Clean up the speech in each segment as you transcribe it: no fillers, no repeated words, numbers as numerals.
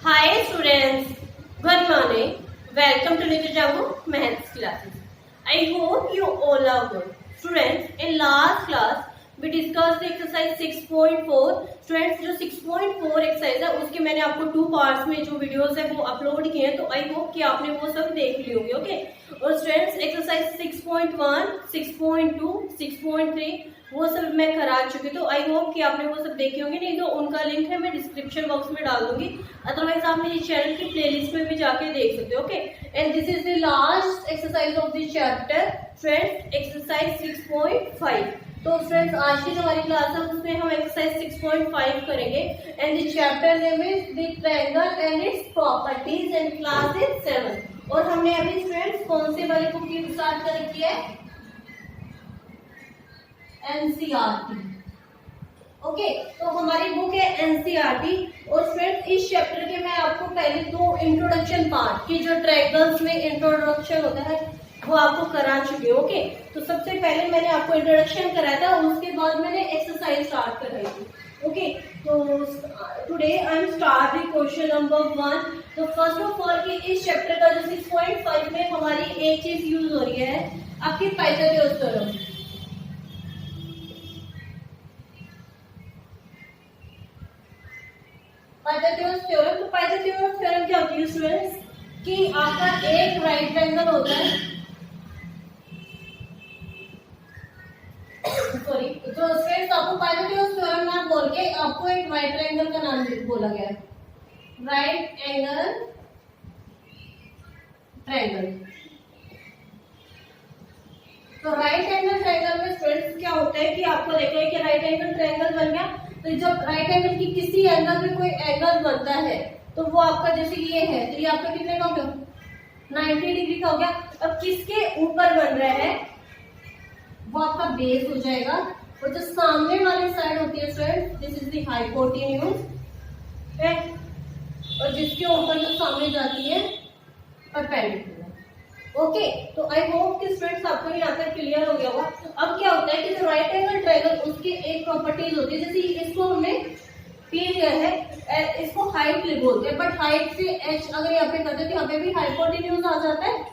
Hi students, good morning. Welcome to Little Jamu Maths classes. I hope you all are good. Students, in last class we discussed the exercise 6.4. Students, जो 6.4 exercise है उसके मैंने आपको 2 parts में जो videos है वो upload किए हैं, तो आई होप कि आपने वो सब देख ली होंगे. ओके. और स्टूडेंट्स एक्सरसाइज 6.1, 6.2, 6.3 वो सब मैं करा चुकी, तो आई होप कि आपने वो सब देखे होंगे. नहीं तो उनका लिंक है मैं डिस्क्रिप्शन बॉक्स में डाल दूंगी, अदरवाइज आप मेरे चैनल की प्लेलिस्ट में भी जाके देख सकते हो. Okay. And this is the last exercise of this chapter. Friends, exercise 6.5. तो फ्रेंड्स, आज की जो हमारी क्लास है उसमें हम एक्सरसाइज 6.5 करेंगे. And the chapter name is the triangle and its properties and class is 7. और हमने अभी फ्रेंड्स कौन से वाली बुक की स्टार्ट कर रखी है? एनसीईआरटी. ओके. तो हमारी बुक है एनसीईआरटी. और फ्रेंड्स, इस चैप्टर के मैं आपको पहले 2 इंट्रोडक्शन पार्ट की जो ट्रायंगल्स में इंट्रोडक्शन होता है वो आपको करा चुके. ओके. तो सबसे पहले मैंने आपको इंट्रोडक्शन कराया था, उसके बाद मैंने एक्सरसाइज स्टार्ट कराई थी. ओके. तो today I am start the question number 1. तो फर्स्ट ऑफ ऑल कि इस चैप्टर का जो 6.5 में हमारी एक चीज यूज हो रही है आपकी पाइथागोरस थ्योरम. Pythagoras theorem. तो पाइथागोरस थ्योरम क्या होती है स्टूडेंट्स? कि आपका एक राइट ट्रायंगल होता है. सॉरी, तो स्टूडेंट्स आपको पाइथागोरस थ्योरम ना बोल के आपको एक राइट ट्रायंगल का नाम बोला गया है. Right angle triangle. तो राइट एंगल ट्रायंगल में स्टूडेंट्स क्या होता है कि आपको देखा है कि राइट एंगल ट्रायंगल बन गया. तो जब राइट एंगल की किसी एंगल में कोई एंगल बनता है तो वो आपका जैसे ये है, तो ये आपका कितने का हो गया? 90 डिग्री का हो गया. अब किसके ऊपर बन रहा है वो आपका बेस हो जाएगा. और जो सामने वाली साइड होती है student, this is the hypotenuse है. और जिसके ऊपर जो सामने जाती है परपेंडिकुलर. ओके. तो आई होप कि स्टूडेंट्स आपको यहाँ तक क्लियर हो गया होगा. अब क्या होता है कि जो राइट एंगल ट्रायंगल उसकी एक प्रॉपर्टीज होती है. जैसे इसको हमने पी लिया है, इसको हाइट बोलते हैं, बट हाइट से एच अगर यहाँ पे करते तो यहाँ पे भी हाइपोटेन्यूज आ जाता है.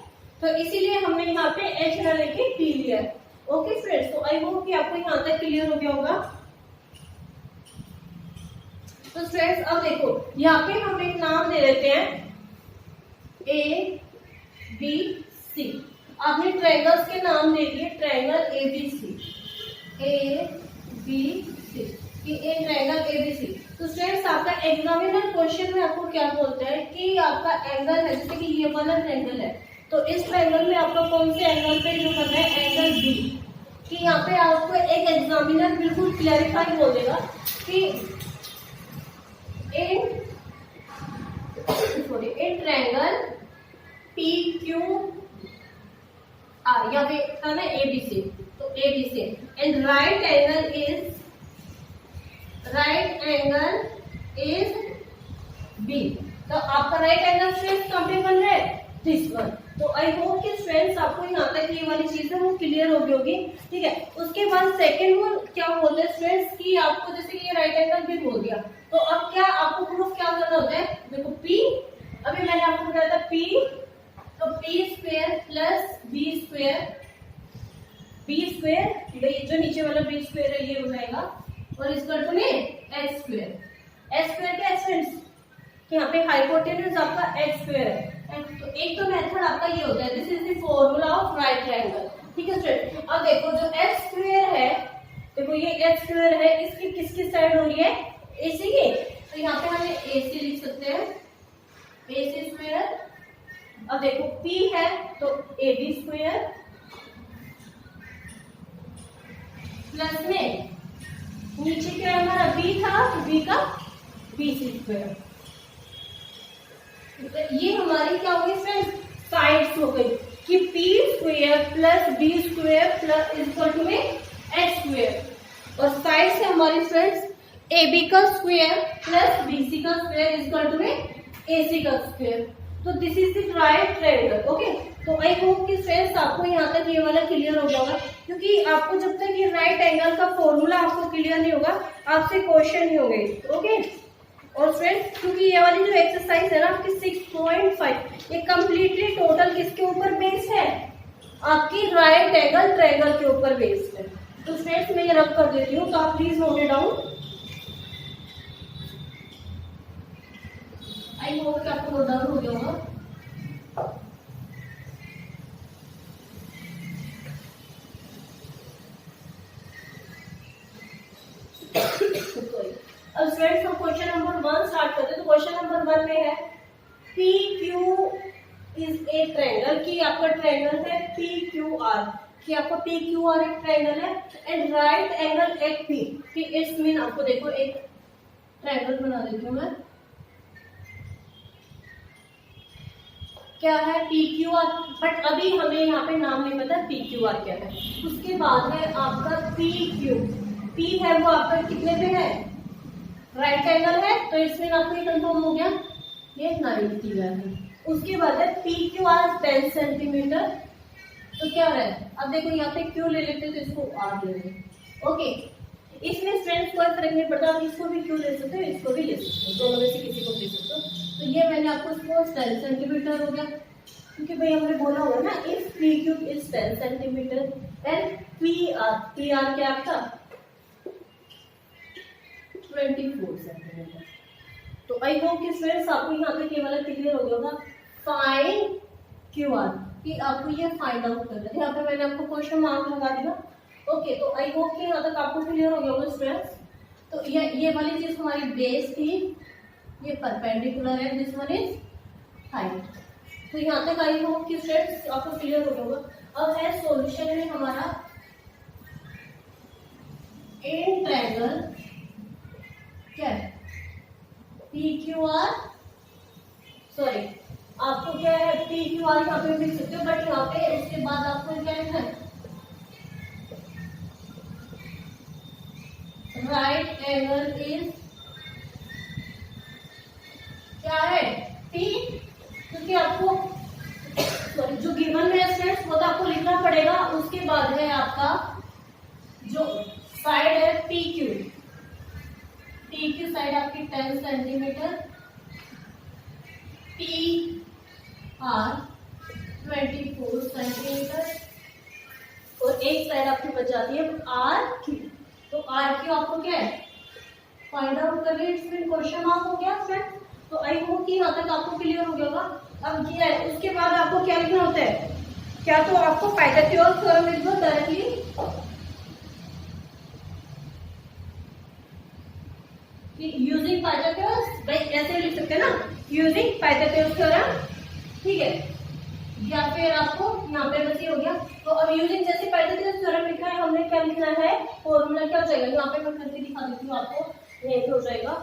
तो इसीलिए हमने यहाँ पे एच ना लेके पी लिया है. Okay friends. तो आई होप कि आपको यहाँ तक क्लियर हो गया होगा. तो फ्रेंड्स, अब देखो यहाँ पे हम एक नाम दे देते हैं ए बी सी. आपने ट्रायंगल्स के नाम दे दिए, triangle A B C. A B C कि ए ट्रायंगल ए बी सी. तो स्टूडेंट्स, आपका एग्जामिनर क्वेश्चन में आपको क्या बोलता है कि आपका एंगल है, जैसे कि ये वाला ट्रायंगल है, तो इस ट्रायंगल में आपका कौन से एंगल पे जो करना है? Angle B. कि यहाँ पे आपको एक एग्जामिनर बिल्कुल क्लैरिफाई बोल देगा कि in triangle P Q R, या पे करना है एबीसी. तो ABC and right angle is B. तो आपका राइट एंगल स्ट्रेट कहाँ पे बन रहा है? This one. तो आई होप कि फ्रेंड्स आपको यहाँ तक ये वाली चीज है वो क्लियर हो गई होगी. ठीक है. उसके बाद सेकंड वन क्या बोलते हैं स्टूडेंट्स कि आपको जैसे कि ये राइट एंगल भी बोल दिया, तो अब क्या आपको प्रूफ क्या करना होता है? देखो पी, अभी मैंने आपको बताया था पी, तो P square plus B square. B square जो नीचे वाला बी स्क्वायर है ये हो जाएगा, और इस पर में एक्स स्क्वायर. एक्स स्क्वायर क्या है स्टूडेंट्स? यहाँ पे हाइपोटेन्यूज आपका एक्स स्क्वायर है. तो एक तो मेथड आपका ये होता है, this is the formula of right triangle. ठीक है स्टूडेंट. अब देखो जो एक्स स्क्वायर है, देखो ये एक्स स्क्वायर है, इसकी किसकी साइड हो रही है? एसी की. तो यहाँ पे हमें एसी लिख सकते हैं, एसी स्क्वायर. अब देखो पी है तो ए बी स्क्वायर प्लस में नीचे क्या हमारा बी था, तो बी का बी सी स्क्वायर. ये हमारी क्या होगी फ्रेंड्स? साइड्स हो गई कि P square plus B square plus equal to में एक्स स्क्वायर. और साइड से हमारी फ्रेंड्स ए बी का स्क्वायर प्लस बी सी का स्क्वायर इक्वल टू में ए सी का स्क्वायर. तो this is the right triangle. Okay. तो आई होप कि फ्रेंड्स आपको यहाँ तक ये वाला क्लियर हो जाएगा, क्योंकि आपको जब तक ये राइट एंगल का फॉर्मूला आपको क्लियर नहीं होगा आपसे क्वेश्चन नहीं होंगे. ओके. और फ्रेंड्स क्योंकि ये वाली जो एक्सरसाइज है ना आपकी 6.5 ये कम्प्लीटली टोटल किसके ऊपर बेस्ड है, आपकी राइट एंगल ट्रायंगल के ऊपर बेस्ड है। तो फ्रेंड्स मैं ये रब कर देती हूँ, तो आप please note it down. I hope कि आपको नोट डाउन हो गया होगा। अब फ्रेंड्स हम क्वेश्चन नंबर 1 स्टार्ट करते हैं। तो क्वेश्चन नंबर 1 में है P Q is a triangle, कि आपका ट्रायंगल है पी क्यू आर, कि आपका पी क्यू आर एक ट्रायंगल है and right angle at P, कि इट्स मीन आपको देखो एक ट्रायंगल बना देती हूँ मैं, क्या है पी क्यू आर, बट अभी हमें यहाँ पे नाम नहीं पता पी क्यू आर क्या है। उसके बाद है आपका पी क्यू, पी है वो आपका कितने पे है, राइट एंगल है, तो इसमें आपको ये कंफर्म हो गया ये 90 है। उसके बाद है पी क्यू आर 10 सेंटीमीटर, तो क्या है, अब देखो यहाँ पे क्यू ले लेते तो इसको आर ले लेंगे। ओके, इसमें फ्रेंड्स कोई फर्क नहीं पड़ता, आप इसको भी क्यू ले सकते हो, इसको भी ले सकते हो, दोनों में से किसी को ले सकते हो। तो ये मैंने आपको इसको 10 सेंटीमीटर हो गया, क्योंकि भाई हमने बोला हुआ ना if P Q is 10 centimetre and P R क्या आपका 24 सेंटीमीटर। तो आई होप कि फ्रेंड्स आपको यहाँ पे केवल क्लियर हो गया होगा फाइंड क्यू आर, कि आपको ये फाइंड आउट करना है। यहाँ पे मैंने आपको क्वेश्चन मार्क लगा दिया। ओके, तो आई होप कि यहाँ तक आपको क्लियर हो गया होगा फ्रेंड्स। तो ये वाली चीज हमारी बेस थी, ये परपेंडिकुलर है, दिस वन इज हाइट। तो यहाँ तक आई होप कि फ्रेंड्स आपको क्लियर हो गया होगा। अब है सॉल्यूशन में हमारा इन ट्रायंगल क्या है पी क्यू आर, सॉरी आपको क्या है पी क्यू आर यहाँ पे लिख सकते हो, बट यहाँ पे उसके बाद आपको क्या लिखना है राइट एंगल इज क्या है पी, क्योंकि आपको सॉरी जो गिवन में है फ्रेंड्स वो तो आपको लिखना पड़ेगा। उसके बाद है आपका जो साइड है पी क्यू, पी की साइड आपकी 10 सेंटीमीटर, पी आर 24 सेंटीमीटर, और एक साइड आपकी बच जाती है आर क्यू। तो आर क्यू आपको क्या है फाइंड आउट करिए, इसमें क्वेश्चन मार्क हो गया फ्रेंड। तो आई होप कि यहाँ तक आपको क्लियर हो गया होगा। अब क्या है उसके बाद आपको क्या लिखना होता है, क्या तो आपको पाइथागोरस थ्योरम लिख दो डायरेक्टली, यूजिंग पाइथागोरस, भाई ऐसे लिख सकते हैं ना यूजिंग पाइथागोरस थ्योरम, ठीक है, या फिर आपको यहाँ पे बस ये हो गया। तो अब यूजिंग जैसे पाइथागोरस थ्योरम लिखा है, हमने क्या लिखना है फॉर्मूला क्या हो जाएगा, यहाँ पे मैं करके दिखा देती हूँ आपको, ये हो जाएगा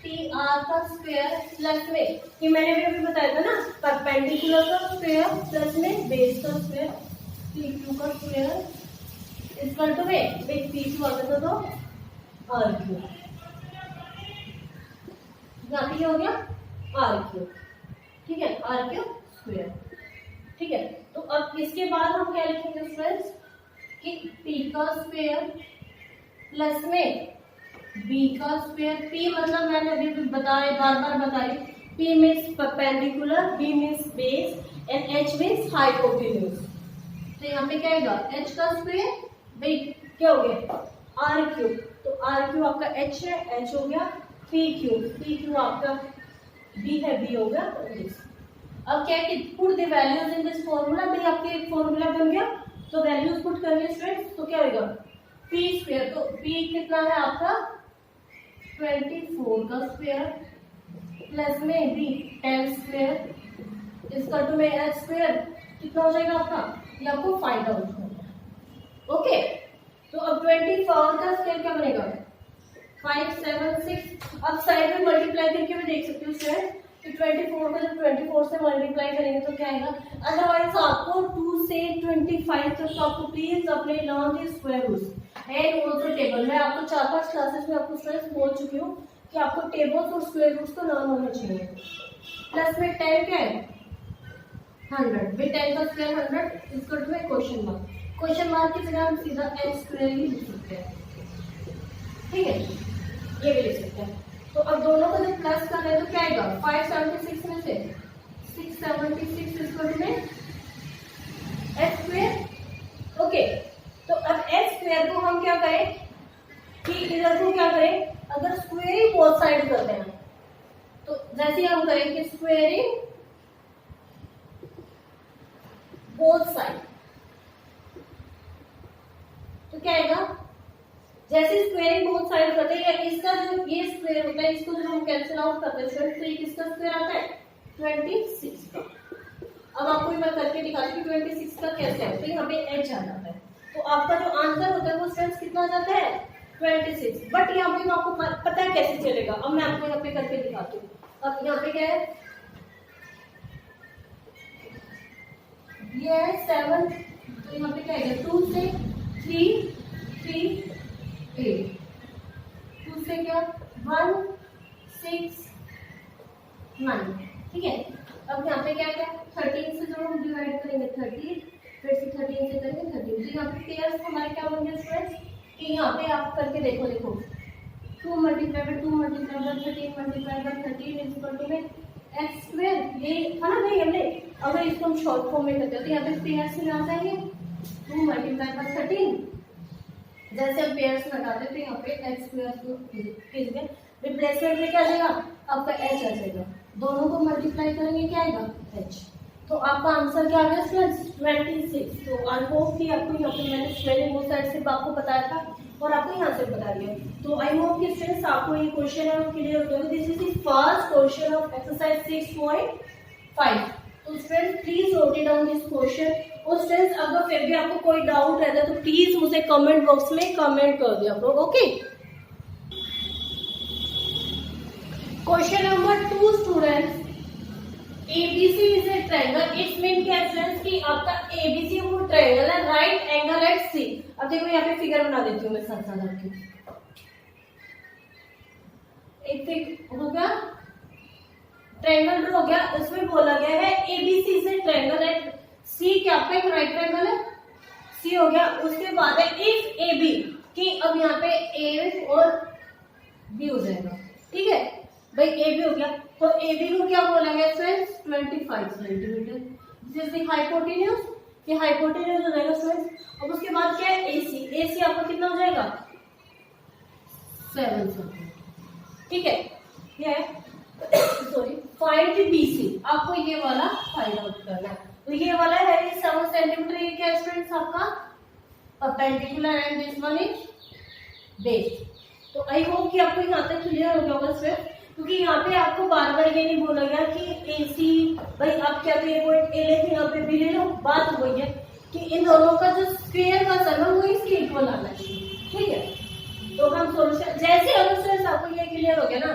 टी आर का स्क्वायर प्लस में, ये मैंने भी अभी बताया था ना परपेंडिकुलर का स्क्वायर प्लस में बेस का स्क्वायर, पी क्यू का स्क्वायर इक्वल टू में पी क्यू आता तो आर क्यू, यहाँ पे हो गया आर क्यू, ठीक है, आर क्यू स्क्वायर, ठीक है। तो अब इसके बाद हम क्या लिखेंगे फ्रेंड्स कि पी का स्क्वायर प्लस में बी का स्क्वायर, पी मतलब मैंने अभी बताया बार बार बता रही, P means perpendicular, B means base and H means hypotenuse. तो यहाँ पे क्या आएगा एच का स्क्वायर, भाई क्या हो गया आर क्यू, तो आर क्यू आपका एच है, एच हो गया, पी क्यू आपका बी है, बी हो गया। अब क्या है कि put the values in this formula, भाई आपके एक फॉर्मूला बन गया, तो वैल्यूज पुट करिए स्टूडेंट्स, तो क्या होगा पी स्क्वायर, तो पी कितना है आपका 24 का स्क्वायर प्लस में बी 10 स्क्वायर इसका टू में एच स्क्वायर, कितना हो जाएगा आपका, ये आपको फाइंड आउट करना है। ओके, तो अब 24 का स्क्वायर क्या बनेगा 576। अब साइड में मल्टीप्लाई करके भी देख सकते हो स्टूडेंट, तो 24 का जब 24 से मल्टीप्लाई करेंगे तो क्या आएगा, अदरवाइज आपको 2 से 25 तक आपको प्लीज अपने learn the square roots and also table. मैं आपको 4-5 क्लासेस में आपको स्टूडेंट्स बोल चुकी हूँ कि आपको टेबल्स और स्क्वायर रूट्स तो लर्न होना चाहिए। प्लस में 10 क्या है 100, भाई 10 का स्क्वायर 100 इसको में क्वेश्चन मार्क की जगह हम सीधा एच स्क्वायर ही लिख सकते हैं, ठीक है, ये भी लिख सकते हैं। तो अब दोनों को जब प्लस कर रहे हैं तो क्या आएगा 576 में से 676 इक्वल में एक्स स्क्वायर। ओके, तो अब एक्स स्क्वायर को हम क्या करें कि इधर को क्या करें, अगर स्क्वेयरिंग बोथ साइड करते हैं तो जैसे हम करेंगे स्क्वेयरिंग बोथ साइड तो क्या आएगा, जैसे स्क्वेयरिंग बोथ साइड करते हैं या इसका जो ये स्क्वायर होता है इसको जब हम कैंसिल आउट करते हैं तो ये किसका स्क्वायर आता है 26 का। अब आपको मैं करके दिखाती हूँ 26 का कैसे है, तो यहाँ पे एच आ जाता है तो आपका जो आंसर होता है वो स्ट्रेंथ कितना आ जाता है 26। बट यहाँ पे आपको पता है कैसे चलेगा, अब मैं आपको यहाँ पे करके दिखाती हूँ। अब यहाँ पे क्या है, ये है 7 तो यहाँ पे क्या है 2 से 3 3 8 2 से क्या 1 6 9, ठीक है। अब यहाँ पे क्या क्या 13 से जब हम डिवाइड करेंगे 30 फिर से 13 से करेंगे 13 तो यहाँ पे पेयर्स हमारे क्या होंगे स्टूडेंट्स कि यहाँ पे आप करके देखो 2 multiply by 2 multiply by 13 multiply by 13 equal to में एक्स स्क्वायर, ये था ना भाई हमने। अगर इसको हम शॉर्ट फॉर्म में करते हैं तो यहाँ पे पेयर्स में आ जाएंगे 2 मल्टीप्लाई बाय 13, जैसे हम पेयर्स में हटाते हैं तो यहाँ पे एक्स स्क्वायर रिप्लेसमेंट में क्या आ जाएगा आपका एच आ जाएगा, दोनों को मल्टीप्लाई करेंगे क्या आएगा एच। तो आपका आंसर क्या आ गया स्टूडेंट्स 26। तो आई होप कि आपको यहाँ पे मैंने स्पेलिंग वो साइड से आपको बताया था और आपको यहाँ से बता दिया। तो आई होप कि स्टूडेंट्स आपको ये क्वेश्चन है वो क्लियर हो गया। This is the first question of exercise 6.5। तो students please note it down this question. और स्टूडेंट्स अगर फिर भी आपको कोई डाउट रहता है तो प्लीज मुझे कमेंट बॉक्स में कमेंट कर दिया आप लोग। Okay, question number 2 students, ABC is a triangle. Its mean क्या स्टूडेंट्स कि आपका ABC वो ट्रायंगल है, राइट एंगल एट C। अब देखो यहाँ पे फिगर बना देती हूँ मैं साथ साथ आपकी। एक फिगर हो गया, ट्रायंगल ड्रॉ हो गया, उसमें बोला गया है ABC is a triangle at C क्या आपका एक राइट ट्रायंगल है C हो गया। उसके बाद है इफ AB कि अब यहाँ पे A और B हो जाएगा, ठीक है भाई ए बी हो गया। तो ए बी को क्या बोला गया friends 25 centimetre, this is the hypotenuse, ये हाइपोटेन्यूज हो जाएगा फ्रेंड्स। अब उसके बाद क्या है एसी, एसी आपका कितना हो जाएगा 7 सेंटीमीटर, ठीक है। ये सॉरी फाइंड बीसी, आपको ये वाला फाइंड आउट करना है। तो ये वाला है 7 सेंटीमीटर, ये क्या स्टूडेंट्स आपका perpendicular and this one is base. तो आई होप कि आपको यहाँ तक क्लियर हो गया होगा स्टूडेंट, क्योंकि यहाँ पे आपको बार बार ये नहीं बोला गया कि एसी भाई आप क्या ये पॉइंट ए लेके यहाँ पे बी ले लो। बात हो गई है कि इन दोनों का जो स्क्वायर का सम है वो इसके इक्वल आना चाहिए, ठीक है। तो हम सॉल्यूशन जैसे अगर आपको ये क्लियर हो गया ना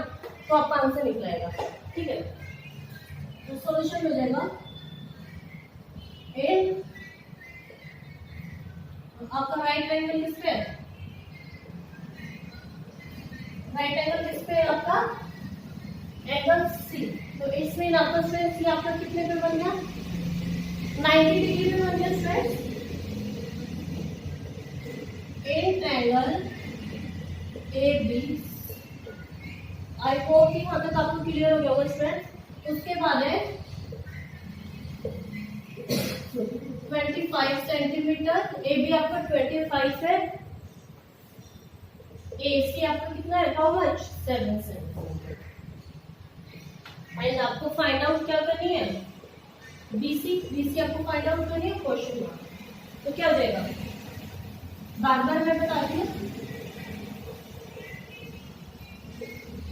तो आपका आंसर निकलेगा, ठीक है। तो सॉल्यूशन हो जाएगा ए, आपका राइट एंगल किस पे है, राइट एंगल किस पे है आपका एंगल सी। तो इसमें आपका स्ट्रेट सी आपका कितने पे बन गया 90 डिग्री पे बन गया straight. At angle A B, I hope कि यहाँ तक आपको क्लियर हो गया होगा स्ट्रेट। उसके बाद है 25 सेंटीमीटर, ए बी आपका 25 है, ए सी आपका कितना है हाउ मच 7 सेंटीमीटर। एंड आपको फाइंड आउट क्या करनी है बीसी, बीसी आपको फाइंड आउट करनी है क्वेश्चन मार्क। तो क्या हो जाएगा बार बार मैं बताती हूँ,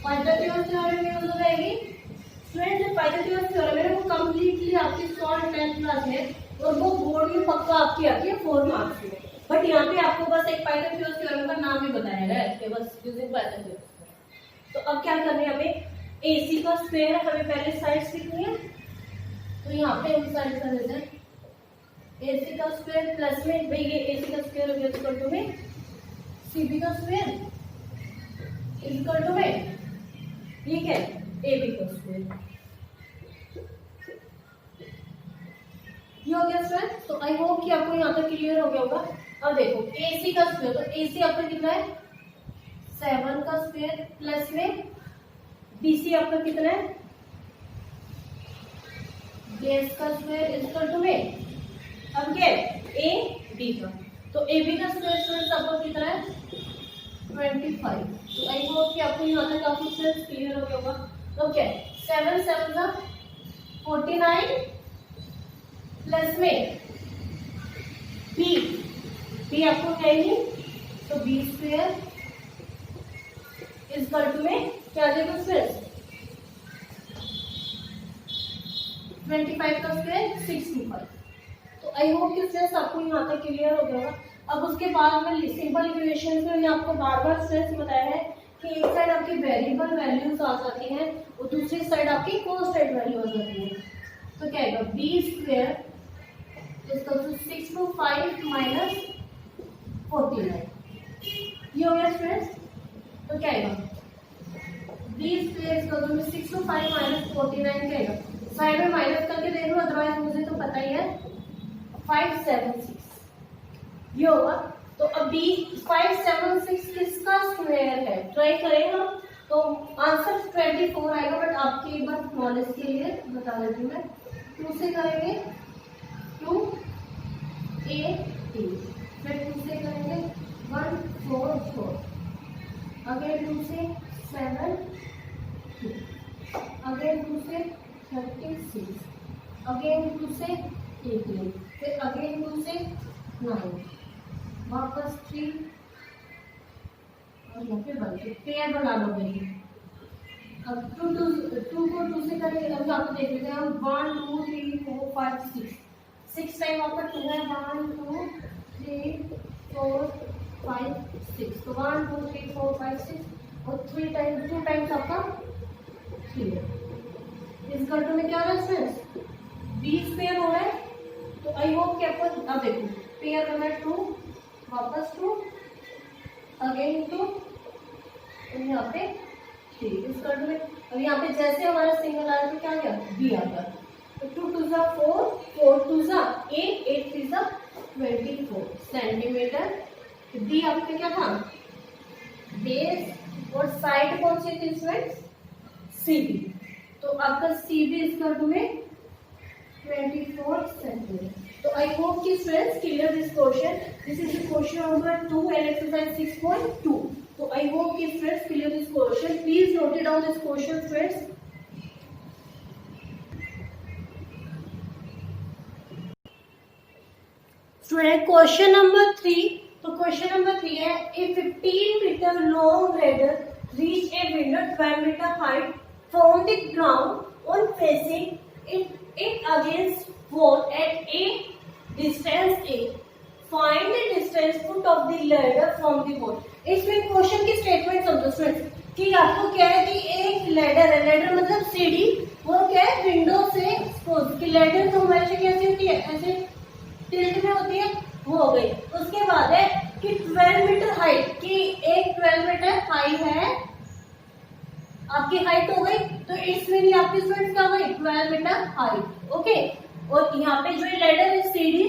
पाइथागोरस थ्योरम यूज हो जाएगी स्टूडेंट। जो पाइथागोरस थ्योरम है वो कंप्लीटली आपकी सॉल्व 10th क्लास में और वो बोर्ड में पक्का आपकी आती है 4 मार्क्स में। बट यहाँ पे आपको बस एक पाइथागोरस थ्योरम का नाम ही बताया गया है बस यूजिंग पाइथागोरस। तो अब क्या करना है हमें AC का स्क्वायर हमें पहले साइड्स लिखनी है। तो यहाँ पे हम साइड कर देते हैं AC का स्क्वायर प्लस में भाई ये AC का स्क्वायर हो गया इक्वल टू में CB का स्क्वायर इक्वल टू में ये क्या है AB का स्क्वायर। ये हो गया स्क्वायर। तो आई होप कि आपको यहाँ तक क्लियर हो गया होगा। अब देखो AC का स्क्वायर, तो AC आपका कितना है 7 का स्क्वायर प्लस में BC आपका कितना है, बेस का स्क्वायर इक्वल टू में, अब क्या है AB का, तो AB का स्क्वायर स्टूडेंट्स आपको कितना है 25। तो आई होप कि आपको यहाँ तक काफी स्टूडेंट्स क्लियर हो गया होगा। तो क्या है 7 7 49 प्लस में B आपको है नहीं, तो B स्क्वायर इस इक्वल टू में क्या आ जाएगा स्क्वायर 25 का स्क्वायर 65। तो आई होप कि स्ट्रेस आपको यहाँ तक क्लियर हो गया होगा। अब उसके बाद में सिंपल इक्वेशन में मैंने आपको बार बार स्ट्रेस बताया है कि एक साइड आपकी वेरिएबल वैल्यूज आ जाती हैं और दूसरी साइड आपकी कांस्टेंट वैल्यू आ जाती है। तो क्या आएगा b square equal to 625 minus 49, ये हो गया स्ट्रेस। तो क्या आएगा b square equal to 625 minus 49 क्या आएगा, साइड में माइनस करके देख लो, अदरवाइज मुझे तो पता ही है 576 ये होगा। तो अभी 576 किसका स्क्वायर है, ट्राई करेंगे हम, तो आंसर 24 आएगा, बट आपके एक बार नॉलेज के लिए बता देती हूँ मैं। 2 से करेंगे 2 8 फिर 2 से करेंगे 1 4 4, अगेन 2 से 7 2, अगेन 2 से 36, अगेन 2 से 18, फिर अगेन 2 से 9, वापस 3 और यहाँ पे 1, पेयर बना लो मेरी। अब 2 को 2 से करेंगे, अब यहाँ पे देख लेते हैं हम 1 2 3 4 5 6 टाइम आपका 2 है, 1 2 3 4 5 6, तो 1 2 3 4 5 6 और 2 टाइम्स आपका 3 है। इस गट्टू में क्या हो रहा है फ्रेंड्स, 20 पेयर हो रहा है। तो आई होप कि आपको, अब देखो पेयर बना 2, वापस 2, अगेन 2 और यहाँ पे 3, इस गट्टू में। अब यहाँ पे जैसे हमारा सिंगल आया तो क्या गया बी आ गया, तो 2 2 जा 4 4 2 जा 8 8 3 जा 24 सेंटीमीटर। डी आपका क्या था बेस और साइड कौन सी थी इसमें सीबी, तो आपका सीबी इसका में 24 सेंटीमीटर। तो आई होप कि students clear this question, this is the question number 2 and exercise 6.2। तो आई होप कि students clear this question, please note it down this question students. Student question number 3, तो question number 3 है a 15 metre long ladder reach a window 12 metre height from the ground on facing it against wall at a distance a, find the distance foot of the ladder from the wall। इसमें question की statement समझो students कि आपको क्या है कि एक ladder है, लेडर मतलब सीढ़ी, वो क्या है विंडो से एक्सपोज की, लेडर तो हमेशा कैसी होती है ऐसे टिल्ट में होती है, वो हो गई। उसके बाद है कि 12 मीटर हाइट की, एक 12 मीटर हाई है आपकी हाइट हो गई, तो इसमें आपकी स्टूडेंट्स क्या हो गई 12 मीटर हाइट, ओके। और यहाँ पे जो लेडर है सीढ़ी,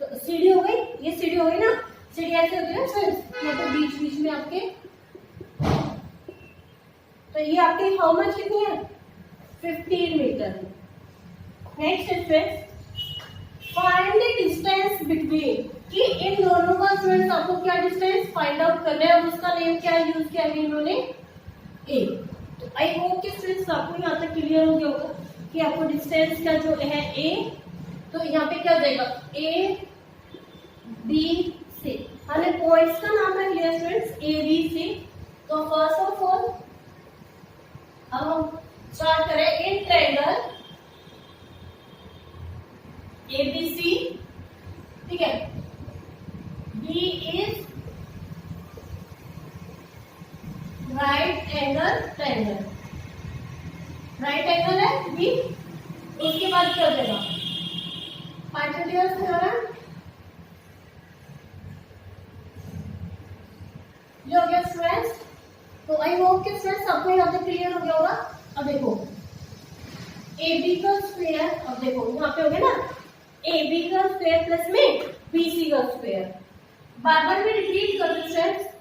तो सीढ़ी हो गई, ये सीढ़ी हो गई ना, सीढ़ी ऐसे होती है ना स्टूडेंट्स, यहाँ पे बीच बीच में आपके, तो ये आपकी हाउ मच कितनी है 15 metre. Next students find the distance between, कि इन दोनों का स्टूडेंट्स आपको क्या डिस्टेंस फाइंड आउट करना है, और उसका नेम क्या यूज किया है इन्होंने ए। तो आई होप कि स्टूडेंट्स आपको यहाँ तक क्लियर हो गया होगा कि आपको डिस्टेंस का जो है ए, तो यहाँ पे क्या हो जाएगा ए बी सी, हमें पॉइंट्स का नाम रख लिया स्टूडेंट्स ए बी सी। तो फर्स्ट ऑफ ऑल अब हम स्टार्ट करें in triangle A B C, ठीक है, B is right angle triangle, right angle है बी। उसके बाद क्या हो जाएगा पाइथागोरस थ्योरम, ये हो गया स्टूडेंट्स। तो आई होप कि स्टूडेंट्स आपको यहाँ तक क्लियर हो गया होगा। अब देखो ए बी का स्क्वायर, अब देखो यहाँ पे हो गया ना ए बी का स्क्वायर प्लस में बी सी का स्क्वायर, बार बार में रिपीट कर दो स्टूडेंट्स।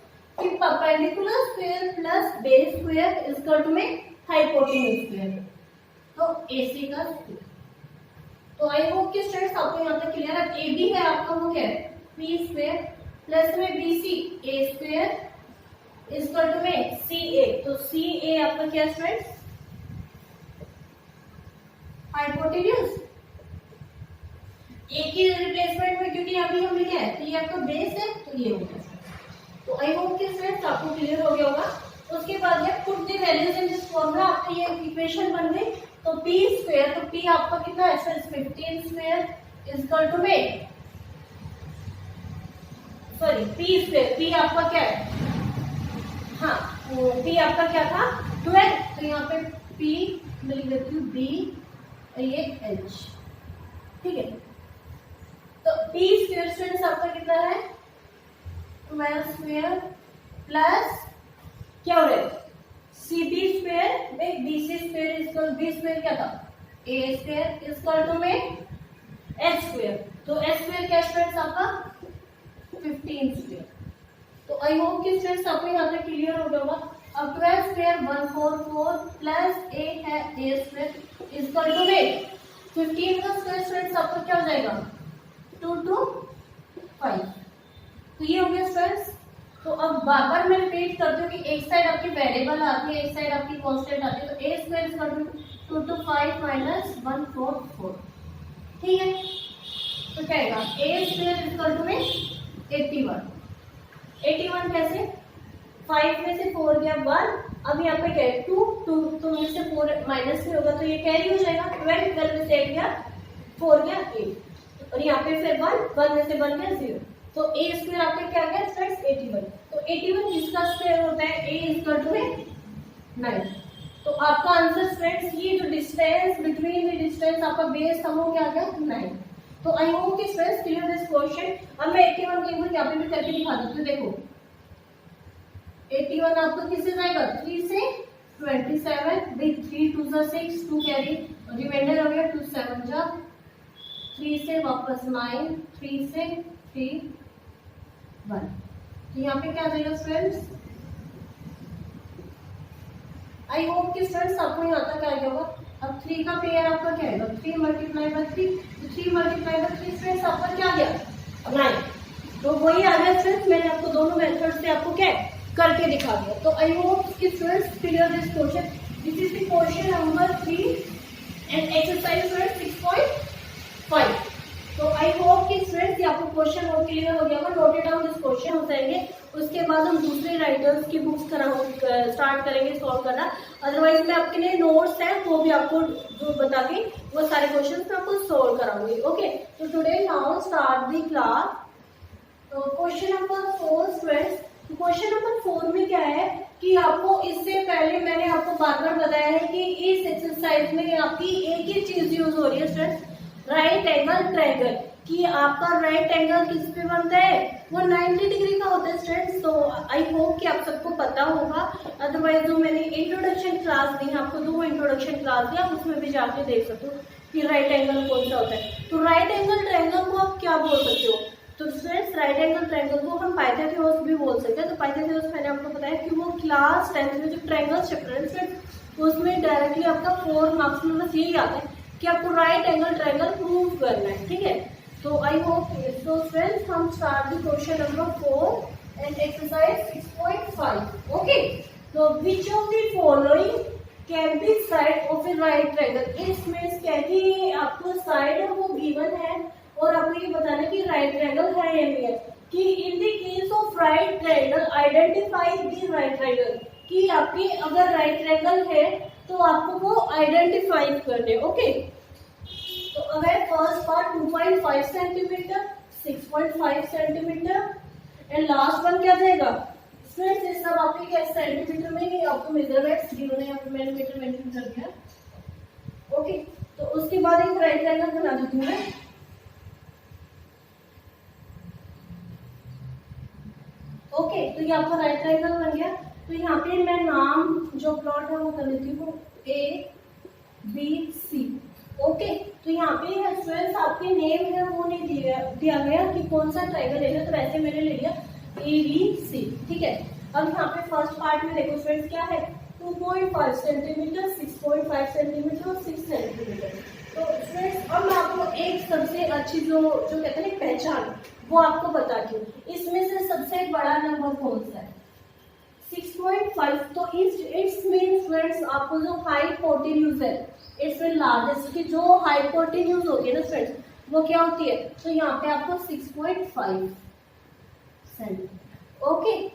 कि perpendicular square plus base square is equal to में हाइपोटेन्यूज स्क्वायर। तो AC का स्क्वायर। तो आई होप कि स्टूडेंट्स आपको यहाँ तक क्लियर है। AB है आपका, वो क्या है, P स्क्वायर प्लस में BC A square is equal to में CA। तो CA आपका क्या स्टूडेंट्स, हाइपोटेन्यूज। ए की रिप्लेसमेंट में, क्योंकि अभी हमने क्या है, तो ये आपका बेस है, तो ये हो गया। तो आई होप कि स्टूडेंट्स आपको क्लियर हो गया होगा। उसके बाद ये put the values in this formula, आपकी ये इक्वेशन बन गई। तो P स्क्वायर, तो P आपका कितना है, 15 स्क्वायर इज इक्वल टू में, सॉरी P स्क्वायर, P आपका क्या है, हाँ P आपका क्या था 12। तो यहाँ पे P मैं लिख देती हूँ B और ये H, ठीक है। तो P स्क्वायर स्टूडेंट्स आपका कितना है, 12 स्क्वायर प्लस क्या हो रहा है, CB स्क्वायर में BC square is equal, B square क्या था, A square is equal to में H स्क्वायर। तो H स्क्वायर क्या स्टूडेंट्स आपका 15 स्क्वायर। तो आई होप कि स्टूडेंट्स आपको यहाँ पे क्लियर हो गया होगा। अब 12 स्क्वायर 144 प्लस A है A square is equal to में 15 का स्क्वायर स्टूडेंट्स आपका क्या हो जाएगा 2 to 5। तो ये हो गया स्टूडेंट्स। तो अब बार बार मैं रिपीट करती हूँ कि एक साइड आपकी वेरिएबल आती है, एक साइड आपकी कांस्टेंट आती है। तो A square is equal to 2 to 5 minus 144, ठीक है। तो क्या आएगा, A square is equal to में 81। 81 कैसे, 5 में से 4 गया 1, अब यहाँ पे क्या है 2, 2 में से 4 माइनस में होगा तो ये कैरी हो जाएगा। 12 में से 8 गया, 4 गया 8, और यहाँ पे फिर 1 में से 1 गया 0। तो A स्क्वायर आपका क्या गया स्टूडेंट्स 81। तो 81 किसका स्क्वायर होता है, A इज इक्वल टू में 9। तो आपका आंसर स्टूडेंट्स, ये जो डिस्टेंस बिटवीन द डिस्टेंस आपका बेस था वो क्या गया 9। तो आई होप कि स्टूडेंट्स क्लियर दिस क्वेश्चन। अब मैं 81 के ऊपर यहाँ पे भी करके दिखा देती हूँ। देखो 81 आपको किससे जाएगा, 3 से 27, 3 2 6, 2 कैरी, रिमाइंडर हो गया 2 7 जा, 3 से वापस 9, 3 से 3 1। तो यहाँ पे क्या आ जाएगा स्टूडेंट्स, आई होप कि स्टूडेंट्स आपको यहाँ तक आ गया होगा। अब 3 का पेयर आपका क्या आएगा, 3 multiply by 3, 3 multiply by 3 students आपका क्या आ गया 9। तो वही आ गया स्टूडेंट्स, मैंने आपको दोनों मेथड से आपको क्या करके दिखा दिया। तो आई होप कि students clear this question. This is the question number 3 and exercise students 6.5। तो आई होप कि स्टूडेंट्स ये आपको क्वेश्चन और क्लियर हो गया होगा। नोट डाउन दिस क्वेश्चन हो जाएंगे, उसके बाद हम दूसरे राइटर्स की बुक्स स्टार्ट करेंगे सॉल्व करना। अदरवाइज मैं आपके लिए नोट्स हैं वो भी आपको जो बता के वो सारे क्वेश्चंस मैं आपको सॉल्व कराऊंगी। ओके, तो today now start the class. तो question number 4 students, question number 4 में क्या है कि आपको इससे पहले मैंने आपको बार बार बताया है कि इस एक्सरसाइज में आपकी एक ही चीज यूज हो रही है स्टूडेंट्स, राइट एंगल ट्रायंगल। कि आपका राइट एंगल किस पे बनता है, वो 90 डिग्री का होता है स्टूडेंट्स। तो आई होप कि आप सबको पता होगा। अदरवाइज जो मैंने इंट्रोडक्शन क्लास दी है आपको, 2 इंट्रोडक्शन क्लास दिया, उसमें भी जाके देख सकते हो कि राइट एंगल कौन सा होता है। तो राइट एंगल ट्रायंगल को आप क्या बोल सकते हो, तो स्टूडेंट्स राइट एंगल ट्रायंगल को हम पाइथागोरस भी बोल सकते हैं। तो पाइथागोरस मैंने आपको बताया कि वो क्लास 10th में जो ट्रायंगल चैप्टर है उसमें डायरेक्टली आपका 4 मार्क्स में बस यही आता है कि आपको राइट एंगल ट्रायंगल प्रूव करना है, ठीक है। तो आई होप सो फ्रेंड्स, हम start the question number 4 and exercise 6.5। Okay, तो which of the following can be side of a right triangle. इसमें क्या कि आपको साइड है वो गिवन है और आपको ये बताना कि राइट ट्रायंगल है या नहीं है। कि in the case of right triangle identify the right triangle, कि आपकी अगर राइट ट्रायंगल है तो आपको वो आइडेंटिफाई करने। ओके, तो अगर first part 2.5 centimetre, 6.5 centimetre and last one क्या जाएगा स्टूडेंट्स, ये सब आपके क्या सेंटीमीटर में ही आपको मेजरमेंट्स जिन्होंने यहाँ पे मैंने मीटर मेंशन कर दिया। ओके, तो उसके बाद एक राइट ट्रायंगल बना देती हूँ मैं। ओके, तो ये आपका राइट ट्रायंगल बन गया। तो यहाँ पे मैं नाम जो प्लॉट है वो कर लेती हूँ ABC। ओके, तो यहाँ पे स्टूडेंट्स आपके नेम है वो नहीं दिया गया कि कौन सा ट्रायंगल लेना, तो वैसे मैंने ले लिया ABC, ठीक है। अब यहाँ पे फर्स्ट पार्ट में देखो फ्रेंड्स क्या है, 2.5 सेंटीमीटर, 6.5 सेंटीमीटर और 6 सेंटीमीटर। तो फ्रेंड्स अब मैं आपको एक सबसे अच्छी जो कहते हैं ना पहचान, वो आपको बताती हूँ। इसमें से सबसे बड़ा नंबर कौन सा है? 6.5। तो इट्स मीन फ्रेंड्स आपको जो हाइपोटेन्यूज है, इट्स मीन लार्जेस्ट की जो हाइपोटेन्यूज होती है ना फ्रेंड्स, वो क्या होती है? तो यहाँ पे आपको 6.5 सेंटीमीटर। ओके,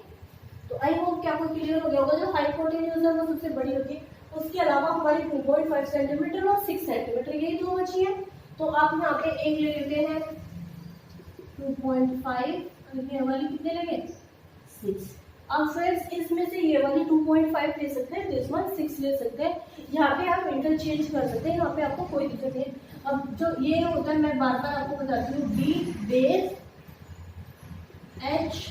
तो आई होप कि आपको क्लियर हो गया होगा। जो हाइपोटेन्यूज है वो सबसे बड़ी होती है, उसके अलावा हमारी 2.5 सेंटीमीटर और 6 सेंटीमीटर, यही दो बची है। तो आप यहाँ पे एक ले लेते हैं 2.5, ये वाली कितने लेंगे? 6। अब फ्रेंड्स इसमें से ये वाली 2.5 ले सकते हैं, दिस वन 6 ले सकते हैं। यहाँ पे आप इंटरचेंज कर सकते हैं, यहाँ पे आपको कोई दिक्कत नहीं। अब जो ये होता है, मैं बार बार आपको बताती हूँ, B base, H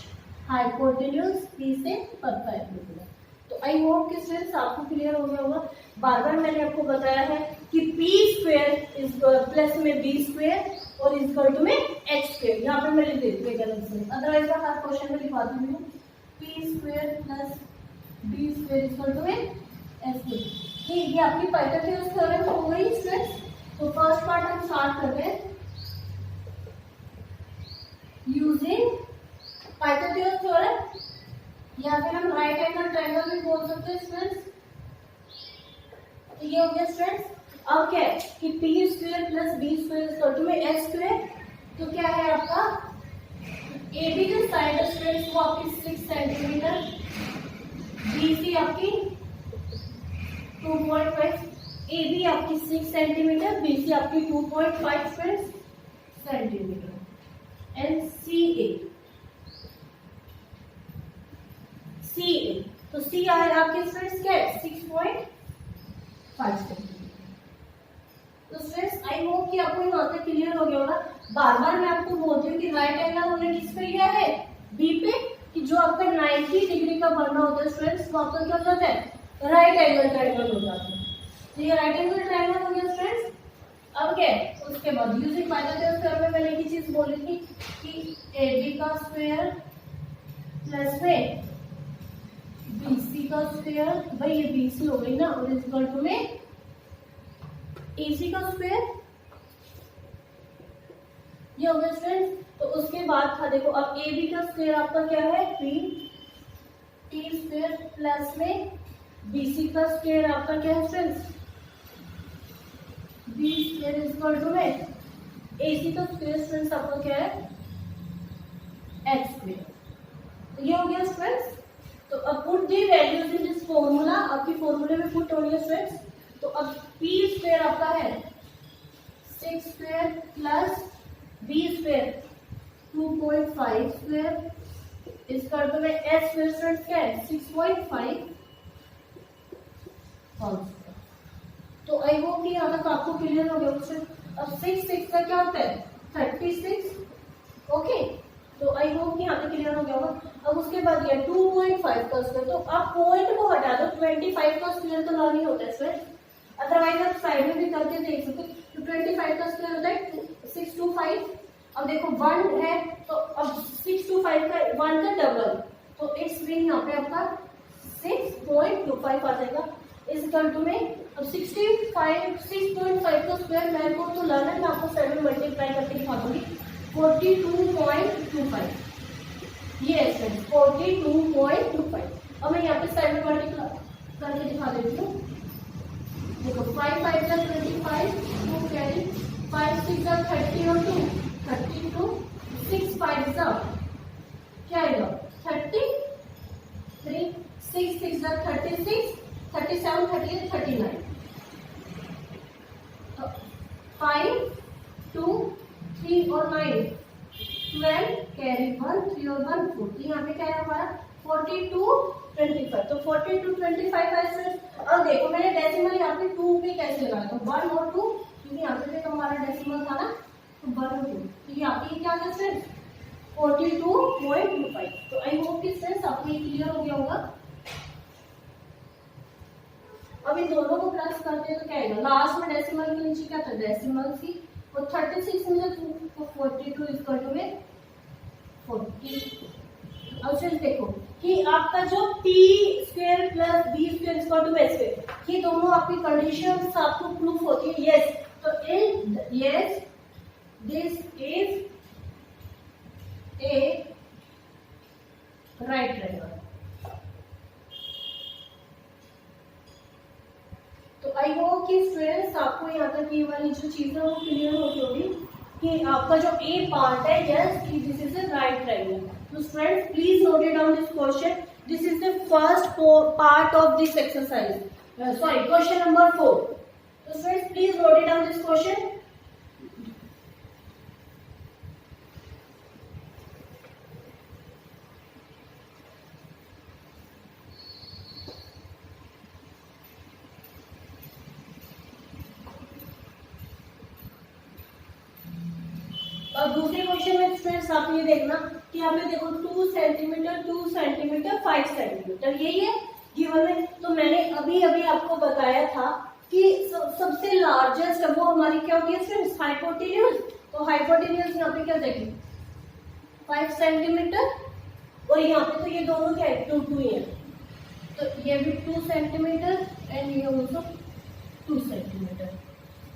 hypotenuse, P से परपेंडिकुलर। तो आई होप कि फ्रेंड्स आपको क्लियर हो गया होगा। बार बार मैंने आपको बताया है कि पी स्क्वायर इज प्लस में बी स्क्वायर और इक्वल टू में एच स्क्वायर। यहाँ पे मैं लिख देती हूँ गलत से, अदरवाइज मैं हर क्वेश्चन में लिखा दूंगी P square plus B square equal to में एच स्क्वायर। ठीक, ये आपकी पाइथागोरस थ्योरम हो गई फ्रेंड्स। तो फर्स्ट पार्ट हम स्टार्ट कर रहे हैं यूजिंग पाइथागोरस थ्योरम, या फिर हम राइट एंगल ट्रायंगल भी बोल सकते हैं फ्रेंड्स। ये हो गया फ्रेंड्स। अब क्या है कि P square plus B square equal to में एच स्क्वायर। तो क्या है आपका ए बी जो साइड है फ्रेंड्स वो आपकी 6 सेंटीमीटर, बी सी आपकी 2.5, ए बी आपकी 6 सेंटीमीटर, बी सी आपकी 2.5 फ्रेंड्स सेंटीमीटर, एंड सी ए। तो सी आए आपके फ्रेंड्स क्या है? 6.5 सेंटीमीटर। तो फ्रेंड्स आई होप कि आपको यहाँ तक क्लियर हो गया होगा। बार बार मैं आपको बोलती हूँ कि राइट एंगल हमने किस पे लिया है? बी पे, कि जो आपका 90 डिग्री का बनना होता है फ्रेंड्स, वो आपका क्या होता है? राइट एंगल ट्रायंगल हो जाता है। तो ये राइट एंगल ट्रायंगल हो गया फ्रेंड्स। अब क्या है उसके बाद यूजिंग पाइथागोरस थ्योरम में मैंने एक चीज बोली थी कि ए बी का स्क्वायर प्लस में बीसी का स्क्वायर, भाई ये बीसी हो गई ना, और इक्वल टू में एसी का स्क्वायर, ये हो गया फ्रेंड्स। तो उसके बाद था देखो, अब ए बी का स्क्वायर आपका क्या है? बी टी स्क्वायर प्लस में बीसी का स्क्वायर आपका क्या है friends? B square equal to में एसी का स्क्वायर फ्रेंड्स आपका क्या है? H square. तो ये हो गया फ्रेंड्स। तो अब put the values in this formula, आपकी फॉर्मूले में पुट होनी है फ्रेंड्स। तो अब पी स्क्वायर आपका है 6 square plus B square 2.5 square equal to में एच स्क्वायर फ्रेंड्स क्या है? 6.5 होल स्क्वायर। तो आई होप कि यहाँ तक आपको क्लियर हो गया फ्रेंड्स। अब 6 का क्या होता है? 36। ओके, तो आई होप कि यहाँ तक क्लियर हो गया होगा। अब उसके बाद ये 2.5 का स्क्वायर, तो आप पॉइंट को हटा दो, 25 का स्क्वायर तो ना नहीं होता है फ्रेंड्स, अदरवाइज आप साइड में भी करके देख सकते हो। तो 25 का स्क्वायर होता है 625। अब देखो 1 है, तो अब 625 का 1 का डबल, तो इट्स मीन यहाँ पे आपका 6.25 आ जाएगा इस इक्वल टू में। अब 6.5 का स्क्वायर मेरे को तो लर्न है, मैं आपको 7 मल्टीप्लाई करके दिखा दूंगी। 42.25 ये है 42.25। अब मैं यहाँ पे 7 मल्टीप्लाई करके दिखा देती हूँ। देखो 5 5 जा 25, 2 कैरी, 5 6 जा 30 और 2 32, 6 5 जा क्या आएगा? 33, 6 6 जा 36, 37 38 39, 5 2 3 और 9 12 कैरी 1 3 और 1 4। यहाँ पे क्या है हमारा 42.25। तो 42.25 है। अब देखो मैंने डेसिमल यहाँ पे 2 पे कैसे लगाया, तो 1 और 2, क्योंकि यहाँ पे तो हमारा डेसिमल था ना, तो 1 और 2, तो यहाँ पे क्या है फ्रेंड्स? 42.25। तो आई होप कि फ्रेंड्स आपको ये क्लियर हो गया होगा। अब इन दोनों को प्लस करते हैं तो क्या आएगा? लास्ट में डेसिमल के नीचे क्या था? डेसिमल सी, और 36 में जब 42 इक्वल टू में 40। अब फिर देखो कि आपका जो p square plus b square equal to a square, ये दोनों आपकी कंडीशंस आपको प्रूफ होती है यस। तो yes this is A right triangle. तो आई होप कि स्टूडेंट्स आपको यहाँ तक ये वाली जो चीजें वो क्लियर होती होगी कि आपका जो ए पार्ट है yes this is a right triangle. तो students please note it down this question, this is the first part of this exercise, sorry question number 4। तो students please note it down this question. और दूसरे question में students आप ये देखना कि यहाँ पे देखो 2 सेंटीमीटर 2 सेंटीमीटर 5 सेंटीमीटर यही है गिवन में। तो मैंने अभी अभी आपको बताया था कि सबसे लार्जेस्ट वो हमारी क्या होती है स्टूडेंट्स हाइपोटेन्यूज। तो हाइपोटेन्यूज यहाँ पे क्या देखें 5 सेंटीमीटर और यहाँ पे तो ये दोनों क्या है 2 2 ही है। तो ये भी 2 सेंटीमीटर एंड ये ऑल्सो 2 सेंटीमीटर।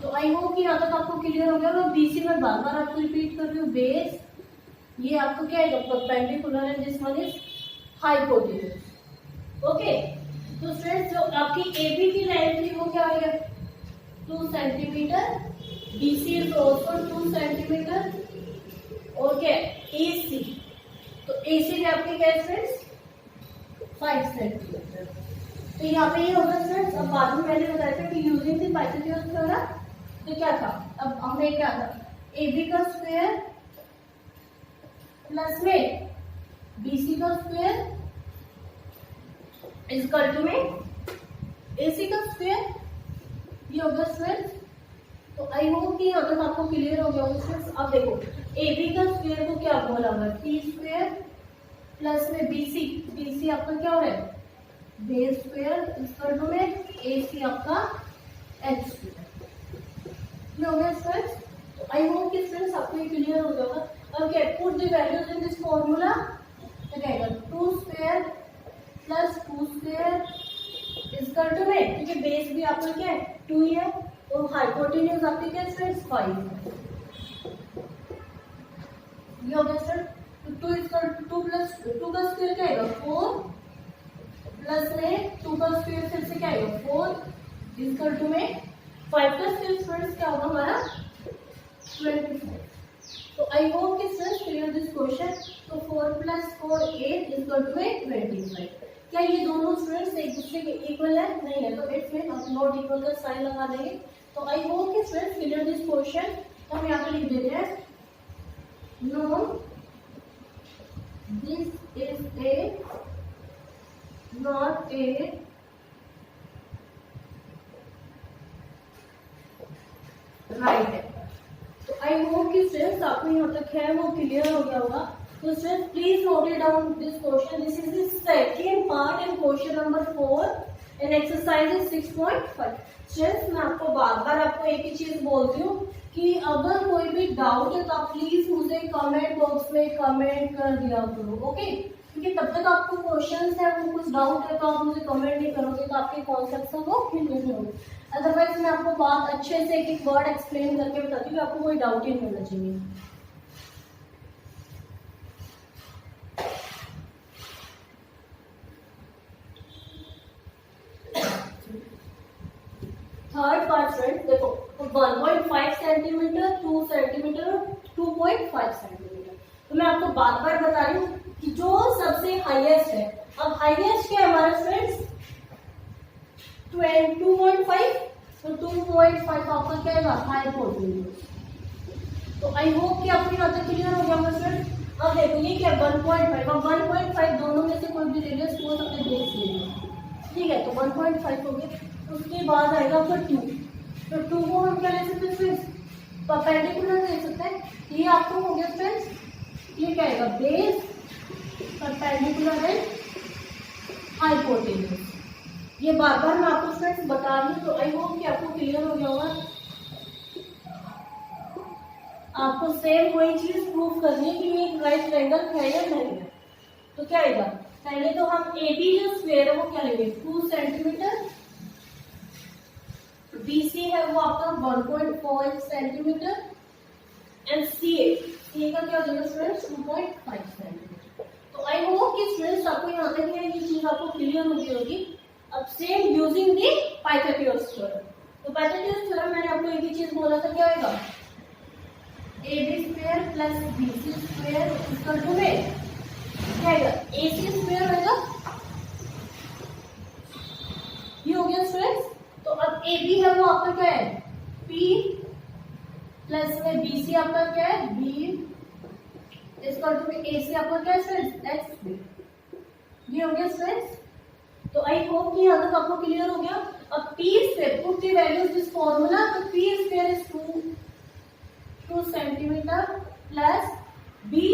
तो आई होप कि यहाँ तक आपको क्लियर हो गया। मैं बीसी में बार बार आपको रिपीट कर रही हूँ, बेस ये आपको क्या है perpendicular and this one is hypotenuse. Okay तो स्टूडेंट्स जो आपकी एबी की लाइन थी वो क्या है 2 centimetre, BC is also 2 centimetre और क्या एसी, तो एसी भी आपके क्या है स्टूडेंट्स 5 सेंटीमीटर। तो यहाँ पे ये होगा स्टूडेंट्स, अब बाद में मैंने बताया था कि यूजिंग द पाइथागोरस थ्योरम तो क्या था, अब हमें क्या था AB का स्क्वायर प्लस में BC का स्क्वायर इज इक्वल टू में AC का स्क्वायर, ये होगा स्टूडेंट्स। तो आई होप कि यहाँ तक आपको क्लियर हो गया होगा स्टूडेंट्स। अब देखो AB का स्क्वायर को क्या बोला हुआ है P स्क्वायर प्लस में BC आपका क्या हो रहा है base square is equal to में AC आपका H स्क्वायर हो गया स्टूडेंट्स। तो आई होप कि स्टूडेंट्स आपको ये क्लियर हो गया होगा। अब क्या put the values in this formula, तो क्या आएगा 2 square plus 2 square is equal to में, क्योंकि बेस भी आपका क्या है 2 ही है और हाइपोटेन्यूज आपकी क्या स्टूडेंट्स 5 है। ये हो गया स्टूडेंट। तो 2 इज इक्वल टू 2 प्लस 2 का स्क्वायर क्या आएगा 4 प्लस में 2 का स्क्वायर फिर से क्या आएगा 4 इज इक्वल टू में 5 का स्क्वायर स्टूडेंट्स क्या होगा हमारा 25। तो आई होप कि स्टूडेंट्स क्लियर दिस क्वेश्चन। तो 4 प्लस 4 8 इज इक्वल टू 25। क्या ये दोनों स्टूडेंट्स एक दूसरे के इक्वल है? नहीं है, तो इट्स मीन हम नॉट इक्वल का साइन लगा देंगे। तो आई होप कि स्टूडेंट्स क्लियर दिस क्वेश्चन। तो हम यहाँ पे लिख देते हैं no this is a not a right है। तो आई होप कि स्टूडेंट्स आपको यहाँ तक है वो क्लियर हो गया होगा। तो students please note it down this question, this is the second part in question number 4 in exercise 6.5। Students मैं आपको बार बार आपको एक ही चीज बोलती हूँ कि अगर कोई भी डाउट है तो आप प्लीज मुझे कमेंट बॉक्स में कमेंट कर दिया करो, ओके? क्योंकि तब तक आपको क्वेश्चंस है वो कुछ डाउट है तो आप मुझे कमेंट नहीं करोगे तो आपके कॉन्सेप्ट वो क्लियर नहीं होंगे। अदरवाइज मैं आपको बात अच्छे से एक एक वर्ड एक्सप्लेन करके बताती हूँ, आपको कोई डाउट ही नहीं होना चाहिए। थर्ड पार्ट फ्रेंड्स देखो 1.5 सेंटीमीटर 2 सेंटीमीटर और 2.5 सेंटीमीटर। तो मैं आपको बार बार बता रही हूँ कि जो सबसे हाईएस्ट है, अब हाईएस्ट क्या है हमारा फ्रेंड्स 2.5, तो 2.5 आपका क्या है हाइपोटेन्यूज। तो आई होप कि आपको यहाँ तक क्लियर हो गया होगा फ्रेंड्स। अब देखो ये क्या 1.5, अब 1.5 दोनों में से कोई भी रेडियस को अपने बेस ले लो, ठीक है? तो 1.5 हो गया। उसके बाद आएगा आपका 2, तो 2 को हम क्या ले सकते हैं फ्रेंड्स परपेंडिकुलर ले सकते हैं। ये आपको हो गया फ्रेंड्स, ये क्या आएगा बेस परपेंडिकुलर है हाइपोटेन्यूज। ये बार बार मैं आपको फ्रेंड्स बता रही हूँ। तो आई होप कि आपको क्लियर हो गया होगा। आपको सेम वही चीज प्रूफ करनी है कि ये राइट ट्रायंगल है या नहीं है। तो क्या आएगा पहले तो हम ए बी जो स्क्वायर है वो क्या लेंगे 2 सेंटीमीटर, बी सी है वो आपका 1.5 सेंटीमीटर एंड सी ए का क्या हो जाएगा स्टूडेंट्स 2.5 सेंटीमीटर। तो आई होप कि स्टूडेंट्स आपको यहाँ तक है ये चीज आपको क्लियर होगी। अब same using the Pythagoras theorem. तो पाइथागोरस थ्योरम मैंने आपको एक ही चीज बोला था, क्या होगा A B square plus B C square equal to में क्या आएगा ए सी स्क्वायर होगा, ये हो गया स्टूडेंट्स। तो अब ए बी है वो आपका क्या है पी प्लस में बी सी आपका क्या है बी इक्वल टू में ए सी आपका क्या है स्टूडेंट्स एक्स बी, ये हो गया स्टूडेंट्स। तो आई होप कि यहाँ तक आपको क्लियर हो गया। अब P square put the values this formula, तो P square is 2 centimetre plus B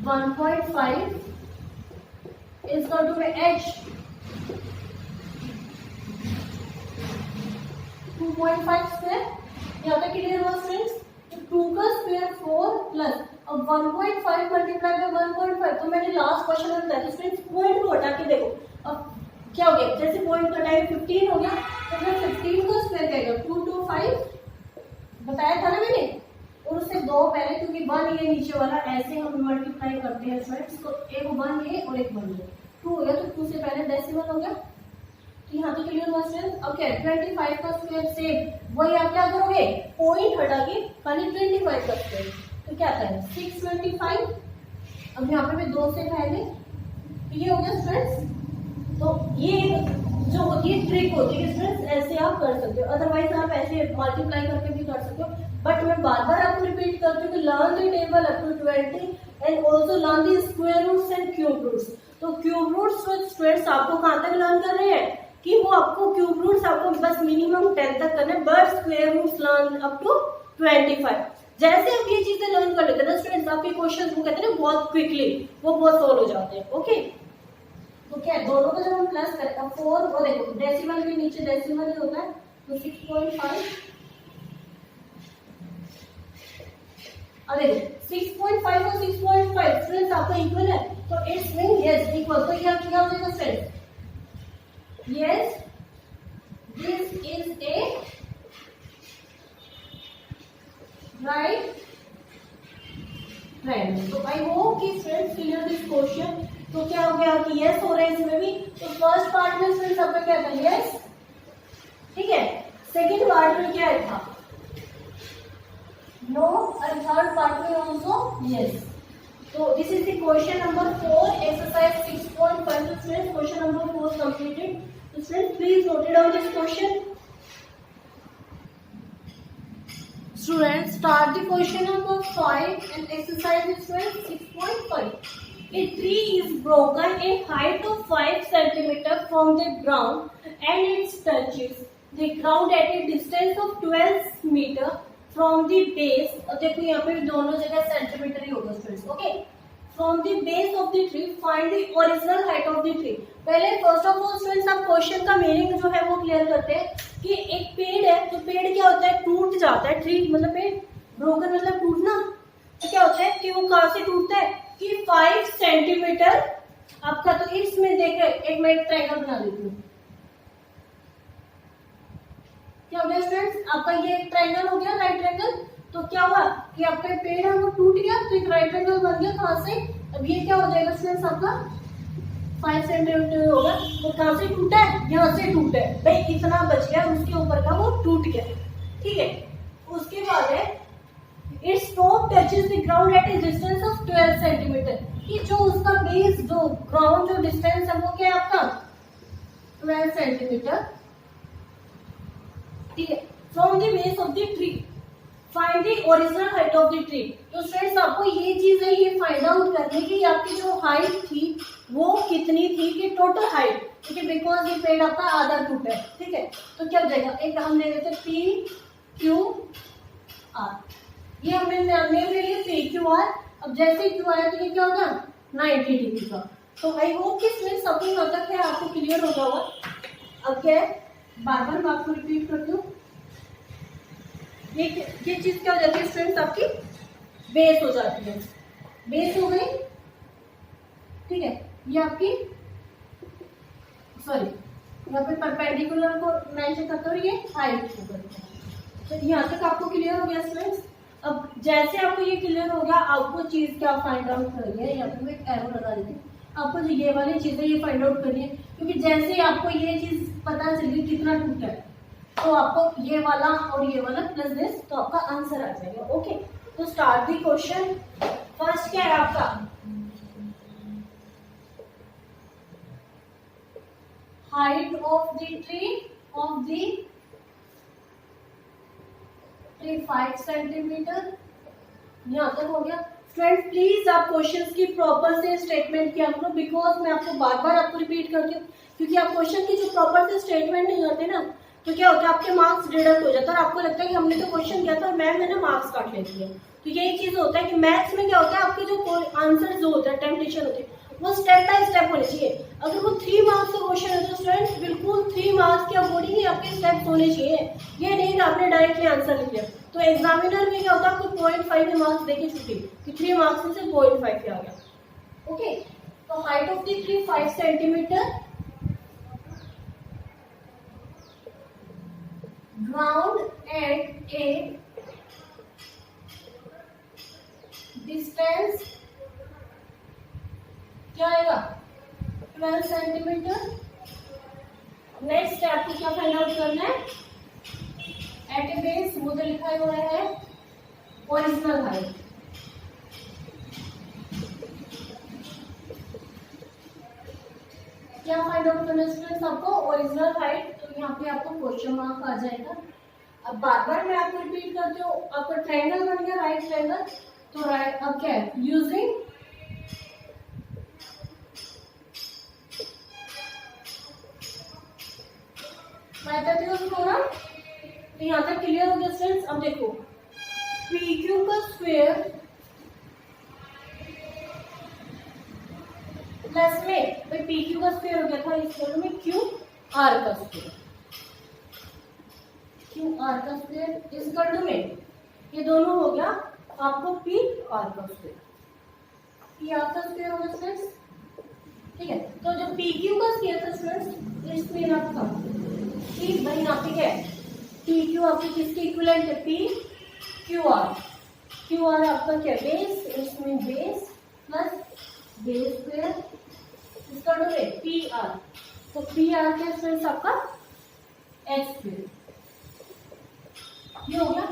1.5 is equal to h 2.5 square. यहाँ पे क्लियर हुआ स्टूडेंट्स। तो 2 का स्क्वायर 4 प्लस अब 1.5 मल्टीप्लाई बाय 1.5, तो मैंने लास्ट क्वेश्चन में बताया स्टूडेंट्स पॉइंट को हटा के देखो अब क्या हो गया, जैसे पॉइंट कटाए 15 हो गया, तो फिर 15 का स्क्वायर क्या आएगा 225 बताया था ना मैंने, और उससे 2 पहले क्योंकि 1 ये नीचे वाला ऐसे हम मल्टीप्लाई करते हैं स्टूडेंट्स, तो एक 1 ये और एक 1 ये 2 हो गया, तो 2 से पहले डेसिमल हो गया। तो यहाँ तो क्लियर हुआ स्टूडेंट्स। अब क्या 25 का स्क्वायर सेम वही आप क्या करोगे पॉइंट हटा के खाली 25 का स्क्वायर, तो क्या आता है 625। अब यहाँ पे 2 से पहले ये हो गया स्टूडेंट्स। तो ये जो होती है ट्रिक होती है स्टूडेंट्स, ऐसे आप कर सकते हो, अदरवाइज आप ऐसे मल्टीप्लाई करके भी कर सकते हो। बट मैं बार बार आपको रिपीट करती हूँ कि learn the table up to 20 and also learn the square roots and cube roots. तो क्यूब रूट्स स्टूडेंट्स आपको कहाँ तक लर्न कर रहे हैं कि वो आपको क्यूब रूट्स आपको बस मिनिमम 10 तक करना है, but square roots learn up to 25। जैसे आप ये चीजें लर्न कर लेते हैं ना स्टूडेंट्स, आपके क्वेश्चन वो कहते हैं ना बहुत क्विकली वो बहुत सॉल्व हो जाते हैं। ओके, तो क्या है दोनों को जब हम प्लस करें अब 4 वो देखो डेसिमल के नीचे डेसिमल ही होता है, तो 6.5 अब देखो 6.5 और 6.5 स्टूडेंट्स आपका इक्वल है, तो इट्स मीन यस इक्वल। तो ये क्या हो जाएगा students yes this is A right triangle. तो आई होप कि स्टूडेंट्स क्लियर दिस क्वेश्चन। तो क्या हो गया कि यस हो रहा है इसमें भी। तो फर्स्ट पार्ट में स्टूडेंट्स आपका क्या था यस, ठीक है, सेकंड पार्ट में क्या था नो, और थर्ड पार्ट में ऑल्सो यस। तो this is the question number 4 exercise 6.5। तो स्टूडेंट्स क्वेश्चन नंबर 4 कंप्लीटेड। तो students please note down this question. Students, start the question number 5 and exercise is 6.5. A tree is broken a height of 5 centimeter from the ground and it touches the ground at a distance of 12 meter from the base. देखो यहाँ पे दोनों जगह centimetre ही होगा students. Okay, from the base of the tree find the original height of the tree. पहले first of all students आप question का meaning जो है वो क्लियर करते हैं कि एक पेड़ है, तो पेड़ क्या होता है टूट जाता है, ट्री मतलब पेड़, ब्रोकन मतलब टूटना। तो क्या होता है कि वो कहाँ से टूटता है कि 5 सेंटीमीटर आपका। तो इसमें देख एक मैं एक ट्रायंगल बना देती हूँ। क्या हो गया स्टूडेंट्स आपका ये एक ट्रायंगल हो गया राइट ट्रायंगल। तो क्या हुआ कि आपका पेड़ है वो टूट गया, तो एक राइट ट्रायंगल बन गया। कहाँ से अब ये क्या हो जाएगा स्टूडेंट्स आपका 5 सेंटीमीटर होगा। वो कहाँ से टूटा है यहाँ से टूटा है भाई, इतना बच गया, उसके ऊपर का वो टूट गया। ठीक है, उसके बाद है its top touches the ground at a distance of 12 centimetre. कि जो उसका बेस जो ग्राउंड जो डिस्टेंस है वो क्या है आपका 12 सेंटीमीटर। ठीक है, from the base of the tree find the original height of the tree. तो स्टूडेंट्स आपको ये चीज है ये फाइंड आउट करने की आपकी जो हाइट थी वो कितनी थी कि टोटल हाइट, ठीक है, बिकॉज ये पेड़ आपका आधा टूटा है। ठीक है, तो क्या हो जाएगा एक हम ले लेते पी क्यू आर, ये हमने नेम ले लिया पी क्यू आर। अब जैसे क्यू आया तो ये क्या होगा 90 डिग्री का। तो आई होप कि इसमें सब कुछ तक है आपको क्लियर हो जाएगा। अब क्या है बार बार मैं आपको रिपीट करती हूँ, ये चीज क्या हो जाती है स्टूडेंट्स आपकी बेस हो जाती है, बेस हो गई। ठीक है, ये आपकी सॉरी यहाँ पे परपेंडिकुलर को मेंशन करते हो, ये हाइट को करते हैं। तो यहाँ तक आपको क्लियर हो गया स्टूडेंट्स। अब जैसे आपको ये क्लियर हो गया, आपको चीज क्या फाइंड आउट करनी है, यहाँ पे मैं एक एरो लगा देती हूँ। आपको जो ये वाली चीजें ये फाइंड आउट करनी है, क्योंकि जैसे ही आपको ये चीज पता चली कितना टूटा है, तो आपको ये वाला और ये वाला प्लस दिस, तो आपका आंसर आ जाएगा। ओके, तो स्टार्ट दी क्वेश्चन। फर्स्ट क्या है आपका, height of the tree 5 centimetre. यहाँ तक हो गया। फ्रेंड्स प्लीज आप क्वेश्चंस की प्रॉपर से स्टेटमेंट किया करो, बिकॉज मैं आपको बार बार आपको रिपीट करती हूँ, क्योंकि आप क्वेश्चन की जो प्रॉपर से स्टेटमेंट नहीं होते ना, तो क्या होता है आपके मार्क्स डिडक्ट हो जाता है और आपको लगता है कि हमने तो क्वेश्चन किया था और मैम मैंने मार्क्स काट लेती है। तो यही चीज होता है कि मैथ्स में क्या होता है, आपके जो आंसर जो होता है, टेम्पटेशन होती है, वो स्टेप बाय स्टेप होने चाहिए। अगर वो 3 मार्क्स का क्वेश्चन है तो स्टूडेंट्स बिल्कुल 3 मार्क्स के अकॉर्डिंग ही आपके स्टेप्स होने चाहिए। ये नहीं कि आपने डायरेक्टली आंसर लिख लिया, तो एग्जामिनर में क्या होता है, आपको 0.5 के मार्क्स देके छुट्टी कि 3 मार्क्स में से 0.5 पे आ गया। ओके, तो height of the tree 5 centimetre, ground at a distance क्या आएगा 12 सेंटीमीटर। नेक्स्ट आपको क्या फाइंड आउट करना है, एट ए बेस, वो जो लिखा हुआ है ओरिजिनल हाइट। क्या फाइंड आउट करना है स्टूडेंट्स, आपको ओरिजिनल हाइट। तो यहाँ पे आपको क्वेश्चन मार्क आ जाएगा। अब बार बार मैं आपको रिपीट करती हूँ, आपका ट्रायंगल बन गया राइट ट्रायंगल, तो राइट अब क्या है, यूजिंग मेथड यूज होना। तो यहाँ तक क्लियर हो गया स्टूडेंट्स। अब देखो पी क्यू का स्क्वायर प्लस में, भाई पी क्यू का स्क्वायर हो गया था इस में क्यू आर का स्क्वायर, क्यू आर का स्क्वायर इस टू में ये दोनों हो गया आपको पी आर का स्क्वायर, पी आर का स्क्वायर हो गया स्टूडेंट्स। ठीक है, तो जो पी क्यू का स्क्वायर था स्टूडेंट्स, इसमें आपका पी भाई यहाँ पे क्या है, पी क्यू आपके किसके इक्विवेलेंट है, P Q are. Q R आपका क्या बेस, इसमें बेस प्लस बेस स्क्वायर इसका टू है पी आर, तो पी आर के स्टूडेंट्स आपका एक्स स्क्वायर। ये हो गया।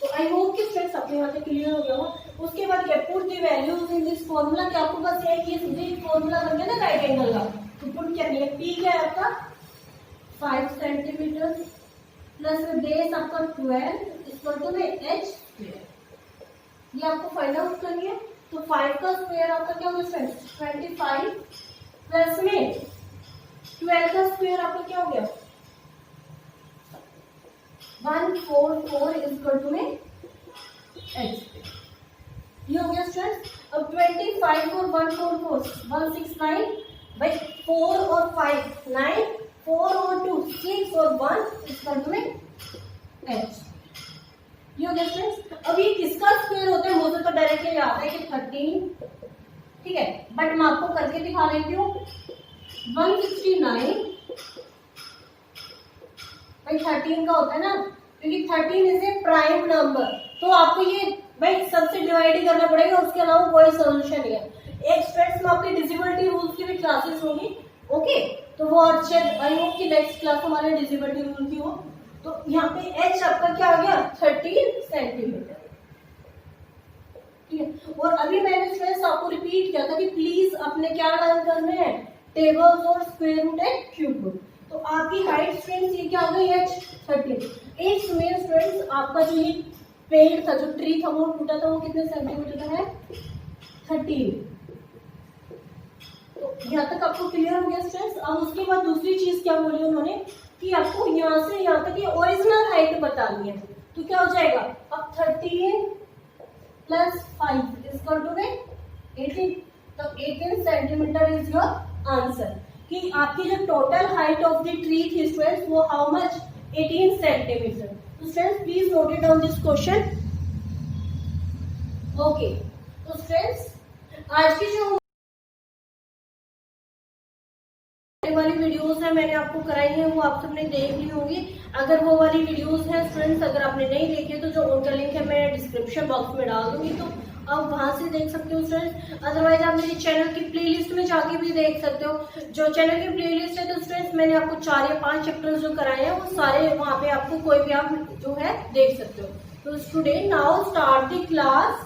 तो आई होप कि स्टूडेंट्स आपके यहाँ पे क्लियर हो गया हो। उसके बाद क्या, put the values in this formula, कि आपको बस एक ये सीधे फॉर्मूला बन गया ना राइट एंगल का, तो पुट क्या है, पी क्या है आपका 5 सेंटीमीटर प्लस बेस आपका 12 इक्वल टू में एच स्क्वायर। ये आपको फाइंड आउट करनी है। तो 5 का स्क्वायर आपका क्या होगा फ्रेंड्स 25 प्लस में 12 का स्क्वायर आपका क्या हो गया 144 इक्वल टू में एच। ये हो गया स्टूडेंट्स। अब 25 और 144 169, भाई 4 और 5 9, 4 और 2 6 और 1 इक्वल टू में एच। ये हो गया फ्रेंड्स। अब ये किसका स्क्वायर होता है, मुझे तो डायरेक्टली आता है कि 13, ठीक है, बट मैं आपको करके दिखा देती हूँ। 169 भाई 13 का होता है ना, क्योंकि 13 इज ए प्राइम नंबर, तो आपको ये भाई सबसे डिवाइड ही करना पड़ेगा, उसके अलावा कोई सोल्यूशन नहीं है। एक स्टूडेंट्स में आपकी डिजिबिलिटी रूल्स की भी क्लासेस होगी, ओके, तो वो अच्छे आई होप कि नेक्स्ट क्लास हमारे डिजिबिलिटी रूल की हो। तो यहाँ पे एच आपका क्या आ गया 13 सेंटीमीटर, ठीक है। और अभी मैंने स्टूडेंट्स आपको रिपीट किया था कि प्लीज अपने क्या डाल करने हैं, टेबल्स और square root and cube root. तो आपकी हाइट स्टूडेंट्स ये क्या हो गई एच 13। एक में स्टूडेंट्स आपका जो ये पेड़ था, जो ट्री था, वो टूटा था, वो कितने सेंटीमीटर का है 13। तो यहाँ तक आपको क्लियर हो गया स्टूडेंट्स। अब उसके बाद दूसरी चीज क्या बोली उन्होंने कि आपको यहाँ से यहाँ तक ये ओरिजिनल हाइट बतानी है। तो क्या हो जाएगा अब 13 प्लस 5 इक्वल टू 18, तो 18 सेंटीमीटर इज योर आंसर। कि आपकी जो total height of the tree थी स्टूडेंट्स वो हाउ मच 18 सेंटीमीटर। तो students please note it down this question. Okay, तो स्टूडेंट्स आज की जो वीडियोस है मैंने आपको कराई है वो आप सबने देख ली होगी। अगर वो वाली वीडियोस है स्टूडेंट्स, अगर आपने नहीं देखी तो जो उनका लिंक है मैं डिस्क्रिप्शन बॉक्स में डाल दूंगी, तो आप वहां से देख सकते हो स्टूडेंट्स। अदरवाइज आप मेरे चैनल की प्लेलिस्ट में जाके भी देख सकते हो। जो चैनल की प्लेलिस्ट है तो स्टूडेंट्स मैंने आपको 4 या 5 चैप्टर्स जो कराए हैं वो सारे वहाँ पे आपको कोई भी आप जो है देख सकते हो। तो student now start the class.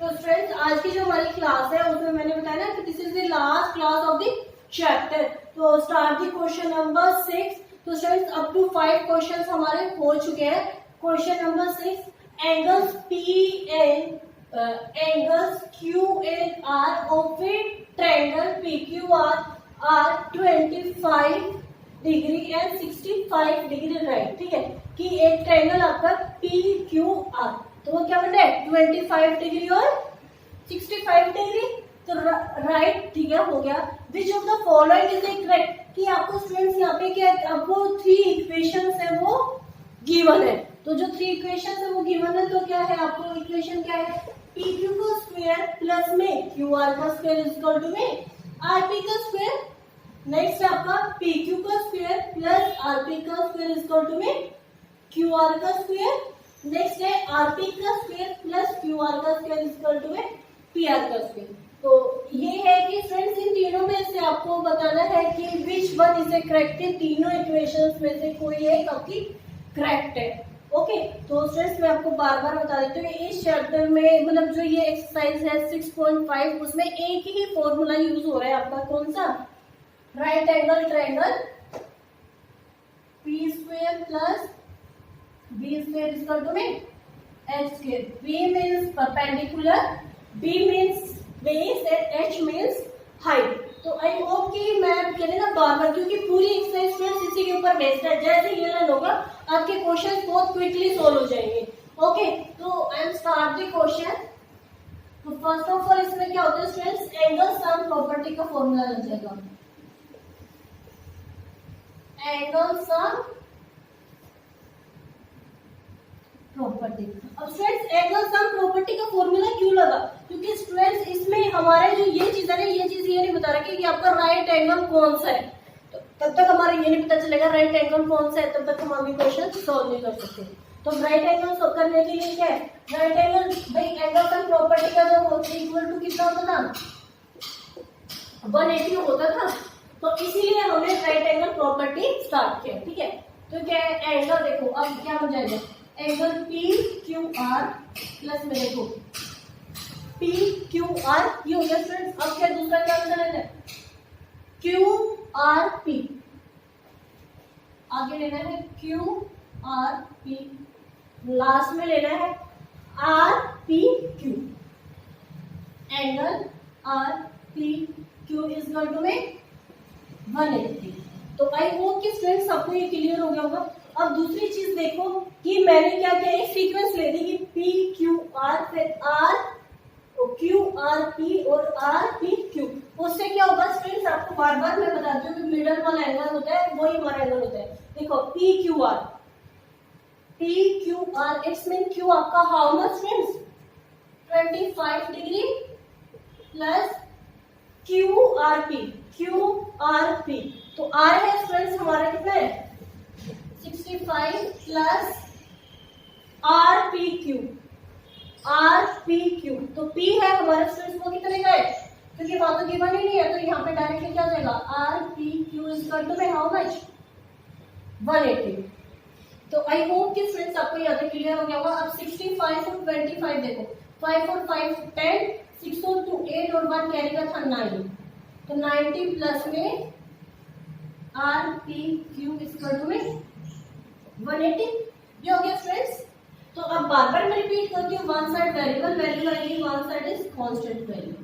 तो फ्रेंड्स आज की जो हमारी क्लास है उसमें मैंने बताया ना कि this is the last class of the chapter. तो स्टार्ट द क्वेश्चन नंबर 6। तो फ्रेंड्स अप टू 5 क्वेश्चंस हमारे हो चुके हैं। Question number 6, angles angles QNR of a triangle PQR are 25 degree and 65 degree right. ठीक है कि एक ट्रायंगल आपका PQR, तो वो क्या बन रहा है 25 डिग्री और 65 डिग्री, तो राइट ठीक है हो गया। विच of the following is correct, कि आपको स्टूडेंट्स यहाँ पे क्या आपको 3 इक्वेशंस है वो गिवन है। तो जो 3 इक्वेशंस है वो गिवन है, तो क्या है आपको इक्वेशन क्या है PQ का स्क्वायर प्लस में QR का स्क्वायर इज इक्वल टू में RP का स्क्वायर। नेक्स्ट आपका PQ का स्क्वायर प्लस RP का स्क्वायर इज इक्वल टू में QR का स्क्वायर। नेक्स्ट है RP का स्क्वायर प्लस QR का स्क्वायर इज इक्वल टू में PR का स्क्वायर। तो ये है कि फ्रेंड्स इन तीनों में से आपको बताना है कि which one is A correct है। तीनों इक्वेशंस में से कोई एक आपकी करेक्ट है। ओके तो फ्रेंड्स मैं आपको बार बार बता देती हूँ इस चैप्टर में मतलब जो ये एक्सरसाइज है 6.5 उसमें एक ही फॉर्मूला यूज हो रहा है आपका, कौन सा, right angle triangle P square plus B square is equal to में H square. P means perpendicular, B means base and H means height. तो आई होप कि मैं कह रही ना बार बार, क्योंकि पूरी एक्सरसाइज फ्रेंड्स इसी के ऊपर बेस्ड है। जैसे ये रन होगा आपके क्वेश्चन बहुत क्विकली सोल्व हो जाएंगे। ओके तो I am start the question. तो फर्स्ट ऑफ ऑल इसमें क्या होता है स्टूडेंट्स, एंगल सम प्रॉपर्टी का फॉर्मूला लग जाएगा। Angle sum property. अब स्टूडेंट्स एंगल सम प्रॉपर्टी का फॉर्मूला क्यों लगा, क्योंकि स्टूडेंट्स इसमें हमारे जो ये चीज है ना ये चीज ये नहीं बता रहा कि आपका राइट एंगल कौन सा है। तो तब तक हमारा ये नहीं पता चलेगा राइट एंगल कौन सा है तब तक हम अभी क्वेश्चन सॉल्व नहीं कर सकते। तो राइट एंगल सॉल्व करने के लिए क्या है, राइट एंगल भाई एंगल सम प्रॉपर्टी का जो होता है इक्वल टू कितना होता था 180 होता था। तो इसीलिए हमने राइट एंगल प्रॉपर्टी स्टार्ट किया। ठीक है तो क्या है एंगल देखो अब क्या हो जाएगा, एंगल PQR प्लस में देखो PQR ये हो गया फ्रेंड्स। अब क्या दूसरा क्या लेना है QRP, आगे लेना है QRP, लास्ट में लेना है RPQ। Angle RPQ is equal to में 180। तो आई होप कि स्टूडेंट्स सबको ये क्लियर हो गया होगा। अब दूसरी चीज देखो कि मैंने क्या किया एक सीक्वेंस ले दी कि PQR फिर QRP और RPQ। उससे क्या होगा स्टूडेंट्स आपको बार बार मैं बताती हूँ कि मिडल वाला एंगल होता है वही हमारा एंगल होता है। देखो PQR इट्स मीन Q आपका how much friends 25 degree plus QRP तो R है स्टूडेंट्स हमारा कितना है 65 प्लस RPQ तो P है हमारा स्टूडेंट्स वो कितने का है, क्योंकि वहां तो गिवन ही नहीं है तो यहाँ पे डायरेक्टली क्या हो जाएगा RPQ is equal to how much 180। तो आई होप कि स्टूडेंट्स आपको यहाँ पे क्लियर हो गया होगा। अब 65 और 25 देखो 5 और 5 10, 6 और 2 8 और 1 कैरी का था 9, तो 90 प्लस में RPQ इज इक्वल टू में 180। ये हो गया फ्रेंड्स। तो अब बार बार मैं रिपीट करती हूँ, वन साइड वेरिएबल वैल्यू आएगी, one side is constant value.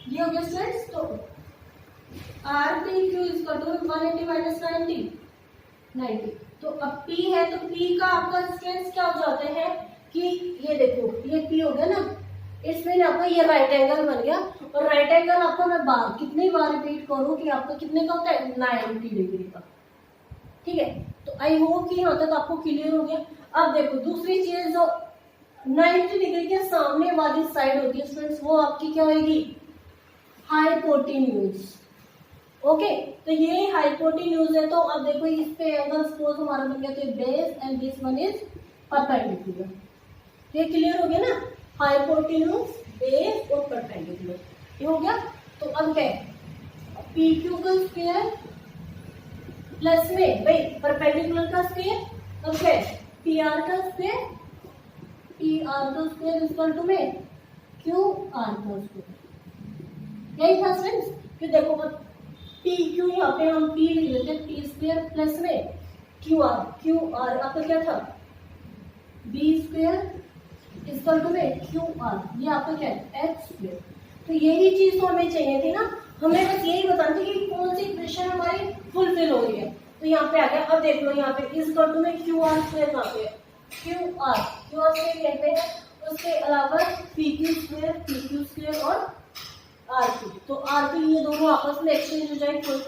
ये हो गया स्टूडेंट्स। तो RPQ is equal to 180 minus 90। तो अब P है तो P का आपका स्ट्रेंथ क्या हो जाते हैं कि ये देखो ये P हो गया ना, इसमें आपका ये राइट एंगल बन गया। और राइट एंगल आपको मैं कितनी बार रिपीट करूं कि आपका कितने का होता है 90 डिग्री का। ठीक है तो आई होप कि यहाँ तक आपको क्लियर हो गया। अब देखो दूसरी चीज जो 90 डिग्री के सामने वाली साइड होती है स्टूडेंट्स वो आपकी क्या होगी हाइपोटेन्यूज। ओके, तो ये हाइपोटेन्यूज है। तो अब देखो इस पे एंगल सपोज हमारा बन गया, तो base and this one is perpendicular. ये क्लियर हो गया ना, हाइपोटेन्यूज, बेस और परपेंडिकुलर, ये हो गया। तो अब क्या है, पी क्यू का स्क्वायर प्लस में भाई परपेंडिकुलर का स्क्वायर, अब क्या है पी आर का स्क्वायर, पी आर का स्क्वायर इक्वल टू में क्यू आर का स्क्वायर। यही था फ्रेंड्स कि देखो पी क्यू, यहाँ पे हम पी लिख लेते हैं, पी स्क्वायर प्लस में क्यू आर आपका क्या था बी स्क्वायर इक्वल टू में क्यू आर, ये आपका क्या है एच स्क्वायर। तो यही चीज तो हमें चाहिए थी ना, हमें बस यही बताना था कि कौन सी इक्वेशन हमारी फुलफिल हो रही है। तो यहाँ पे आ गया। अब देख लो यहाँ पे इक्वल टू में क्यू आर स्क्वायर कहाँ पे है, क्यू आर स्क्वायर कहते हैं, उसके अलावा पी क्यू स्क्वायर और आर क्यू। तो आर क्यू ये दोनों आपस में एक्सचेंज हो जाए, कोई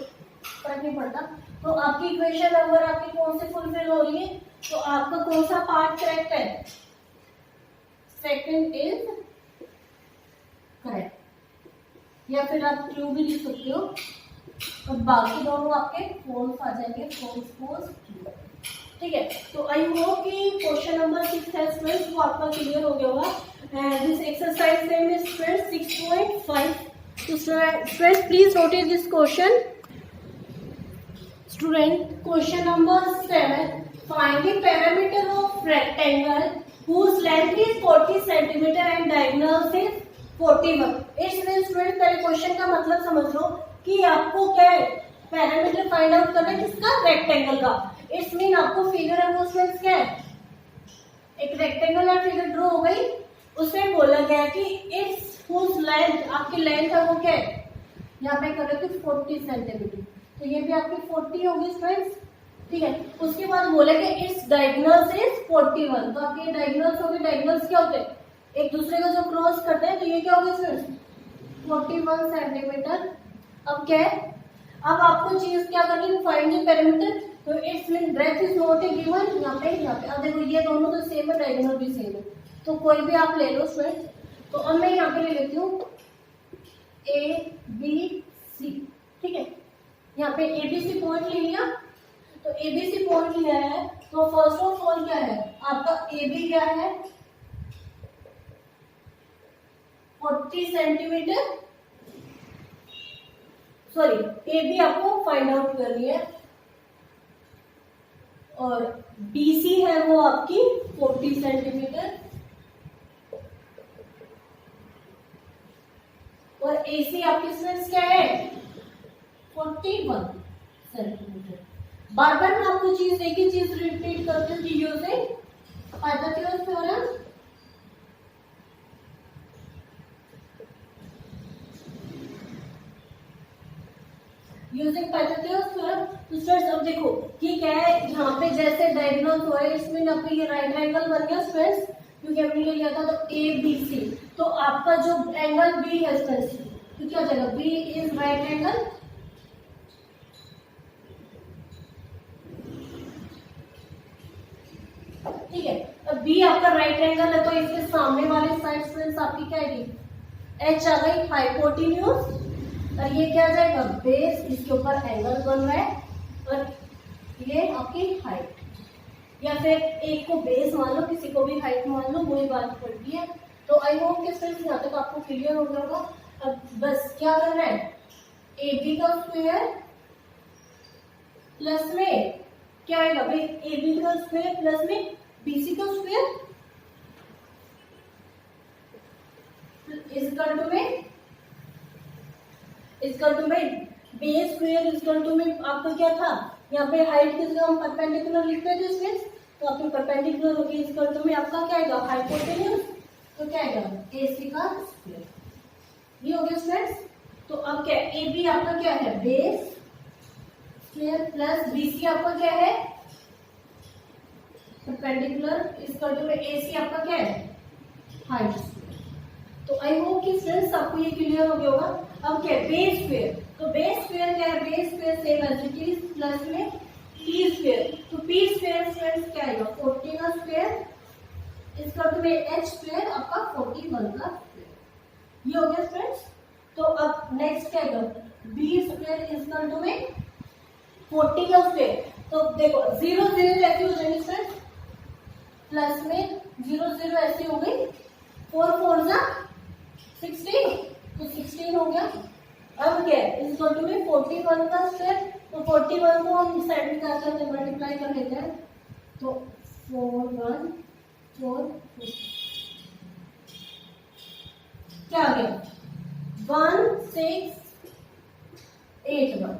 फर्क नहीं पड़ता। तो आपकी इक्वेशन अगर आपकी कौन से फुलफिल हो रही है, तो आपका कौन सा पार्ट करेक्ट है, सेकंड इज करेक्ट, या फिर आप ट्रू भी लिख सकते हो, और बाकी दोनों आपके फॉल्स आ जाएंगे, फॉल्स ट्रू। ठीक है, तो आई होप कि क्वेश्चन नंबर 6 है स्टूडेंट्स, वो आपका क्लियर हो गया होगा। This exercise same is students 6.5। तो students please note this question. Student question number 7, find the parameter of rectangle whose length is 40 cm and diagonals is 41। इसमें student पहले क्वेश्चन का मतलब समझ लो कि आपको क्या है पैरामीटर फाइंड आउट करना है, किसका, रेक्टेंगल का। इट्स मीन आपको फिगर है वो स्टूडेंट्स क्या है, एक रेक्टेंगल और फिगर ड्रॉ हो गई, उसमें बोला गया कि इट्स हुज लेंथ, आपकी लेंथ है वो क्या है, यहाँ पे कर रहे थे 40 सेंटीमीटर, तो ये भी आपकी 40 होगी स्टूडेंट्स। ठीक है, उसके बाद बोले कि इट्स डायगोनल्स इज 41। तो आपके डायगोनल्स हो गए, डायगोनल्स क्या होते हैं, एक दूसरे को जो क्रॉस करते हैं, तो ये क्या होगा स्टूडेंट्स 41 सेंटीमीटर। अब क्या है, अब आपको चीज क्या करनी है, फाइंड द पैरामीटर। तो it's mean breadth is not a given, यहाँ पे अब देखो ये दोनों तो सेम है, डायगोनल भी सेम है, तो कोई भी आप ले लो स्टूडेंट्स। तो अब मैं यहाँ पे ले लेती हूँ ए बी सी। ठीक है, यहाँ पे एबीसी पॉइंट ले लिया, तो एबीसी पॉइंट लिया है, तो फर्स्ट ऑफ ऑल क्या है आपका एबी क्या है 40 सेंटीमीटर, सॉरी एबी आपको फाइंड आउट करनी है, और बीसी है वो आपकी 40 सेंटीमीटर, और एसी आपकी स्ट्रेंथ क्या है 41 सेंटीमीटर। बार बार मैं आपको चीज एक ही चीज रिपीट करती हूँ, using Pythagoras theorem. Using Pythagoras theorem. तो स्टूडेंट्स अब देखो ये क्या है, यहाँ पे जैसे डायगोनल हुआ है, इसमें यहाँ पे ये राइट एंगल बन गया स्टूडेंट्स, क्योंकि हमने ये लिया था तो ए बी सी। तो आपका जो एंगल बी है स्टूडेंट्स, तो क्या हो जाएगा, बी इज राइट एंगल, ठीक है। अब बी आपका राइट एंगल है, तो इसके सामने वाले साइड स्टूडेंट्स आपकी क्या आएगी, एच आ गई हाइपोटेन्यूज, और ये क्या आ जाएगा बेस, इसके ऊपर एंगल बन रहा है, और ये आपकी हाइट, या फिर एक को बेस मान लो, किसी को भी हाइट मान लो, वही बात पड़ती है। तो आई होप कि स्टूडेंट्स यहाँ तक आपको क्लियर हो गया होगा। अब बस क्या करना है, ए बी का स्क्वायर प्लस में क्या आएगा भाई, ए बी का स्क्वायर प्लस में बीसी का स्क्वायर इजकल टू में बेस स्क्वायर इजकल टू में आपका क्या था, यहाँ पे हाइट की जगह हम परपेंडिकुलर लिखते थे स्टूडेंट्स, तो आपकी परपेंडिकुलर होगी इजकल टू में आपका क्या आएगा हाइपोटेन्यूज, तो क्या आएगा एसी का स्क्वायर। ये हो गया स्टूडेंट्स। तो अब क्या ए बी आपका क्या है बेस स्क्वायर प्लस बीसी आपका क्या है परपेंडिकुलर इजकल टू में एसी आपका क्या है हाइट। तो आई होप कि स्टूडेंट्स आपको ये क्लियर हो गया होगा। अब क्या है बेस स्क्वायर, तो बेस स्क्वायर क्या है, base square same as it is plus में पी स्क्वायर, तो पी स्क्वायर स्क्वायर क्या आएगा 40 का स्क्वायर इजकल टू में एच स्क्वायर आपका 41 का स्क्वायर। ये हो गया स्टूडेंट्स। तो अब नेक्स्ट क्या है, B square is equal to में 40 का स्क्वायर, तो देखो 0 0 ऐसी हो जाएगी फ्रेंड्स, प्लस में 0 0 ऐसी हो गई, 4 4 जा 16, तो 16 हो गया। अब क्या है, इस इक्वल टू में 41 का स्क्वायर, तो 41 को हम साइड में क्या करते हैं, मल्टीप्लाई कर लेते हैं, तो 4 1 4 क्या आ गया 1 6 8 1।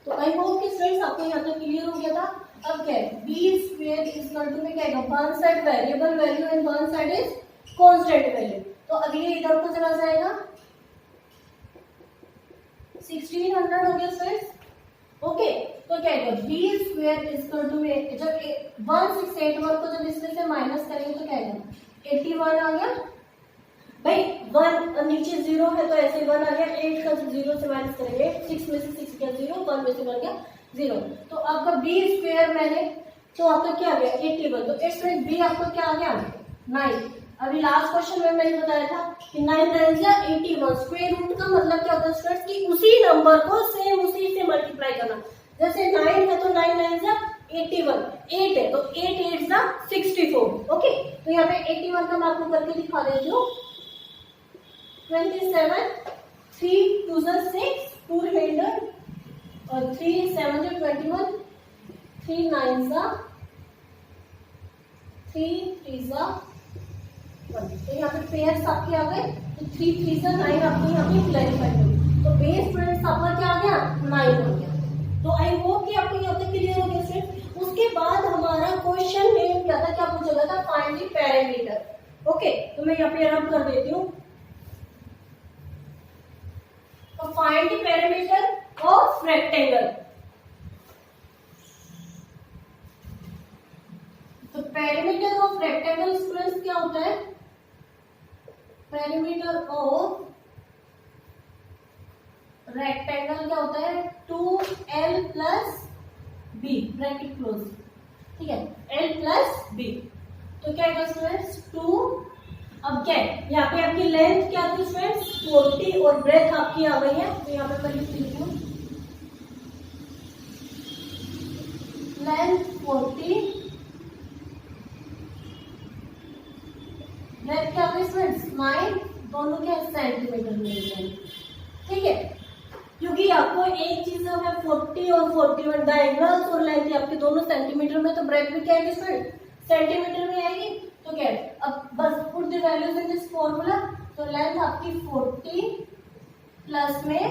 तो आई होप कि फ्रेंड्स आपको यहाँ तक क्लियर हो गया था। अब क्या है, B square is equal to में क्या है, one side variable value and one side is constant value, तो अभी ये इधर को चला जाएगा, 1600 हो गया फ्रेंड्स। ओके, तो क्या है, B square is equal to में जब 1681 को जब इसमें से माइनस करेंगे तो क्या आएगा 81 आ गया भाई, 1 नीचे 0 है तो ऐसे 1 आ गया, 8 का 0 से माइनस करेंगे, 6 में से 6 गया 0, 1 में से 1 गया 0, तो आपका बी स्क्वायर मैंने, तो आपका क्या आ गया 81, तो इसमें बी आपका क्या आ गया 9। अभी लास्ट क्वेश्चन में मैंने बताया था कि 9 9 या 81, स्क्वायर रूट का मतलब क्या होता है स्टूडेंट्स कि उसी नंबर को सेम उसी से मल्टीप्लाई करना, जैसे 9 है तो 9 9 या 81, 8 है तो 8 8 जा 64। ओके, तो यहाँ पे 81 का मैं आपको करके दिखा देती हूँ, 27 3 2 6 2 रिमाइंडर और 3 7 21 3 9 3 3 1, तो यहाँ पे पेयर्स आपके आ गए, तो 3 3 9 आपको यहाँ पे क्लैरिफाई हो, तो बेस स्टूडेंट्स आपका क्या आ गया 9 हो गया। तो आई होप कि आपको यहाँ पे क्लियर हो गया फ्रेंड्स। उसके बाद हमारा क्वेश्चन में क्या था, क्या पूछा गया था, फाइंड द पैरामीटर। ओके, तो मैं यहाँ पे रब कर देती हूँ, तो find the parameter of rectangle. तो पैरामीटर ऑफ रेक्टेंगल स्टूडेंट्स क्या होता है, पैरामीटर ऑफ रेक्टेंगल क्या होता है 2l plus B, bracket close, ठीक है, l प्लस बी, तो क्या है स्टूडेंट्स 2। अब क्या है, यहाँ पे आपकी लेंथ क्या थी स्टूडेंट्स 40 और ब्रेथ आपकी आ गई है, तो यहाँ पे मैं लिख देती हूँ लेंथ 40, ब्रेथ क्या होगी स्टूडेंट्स 9, दोनों क्या सेंटीमीटर में है, ठीक है, क्योंकि आपको एक चीज है 40 और 41 डायगोनल्स और लेंथ आपके दोनों सेंटीमीटर में, तो ब्रेथ भी क्या है स्टूडेंट सेंटीमीटर में आएगी, तो क्या है, अब बस put the values in this formula, तो लेंथ आपकी 40 प्लस में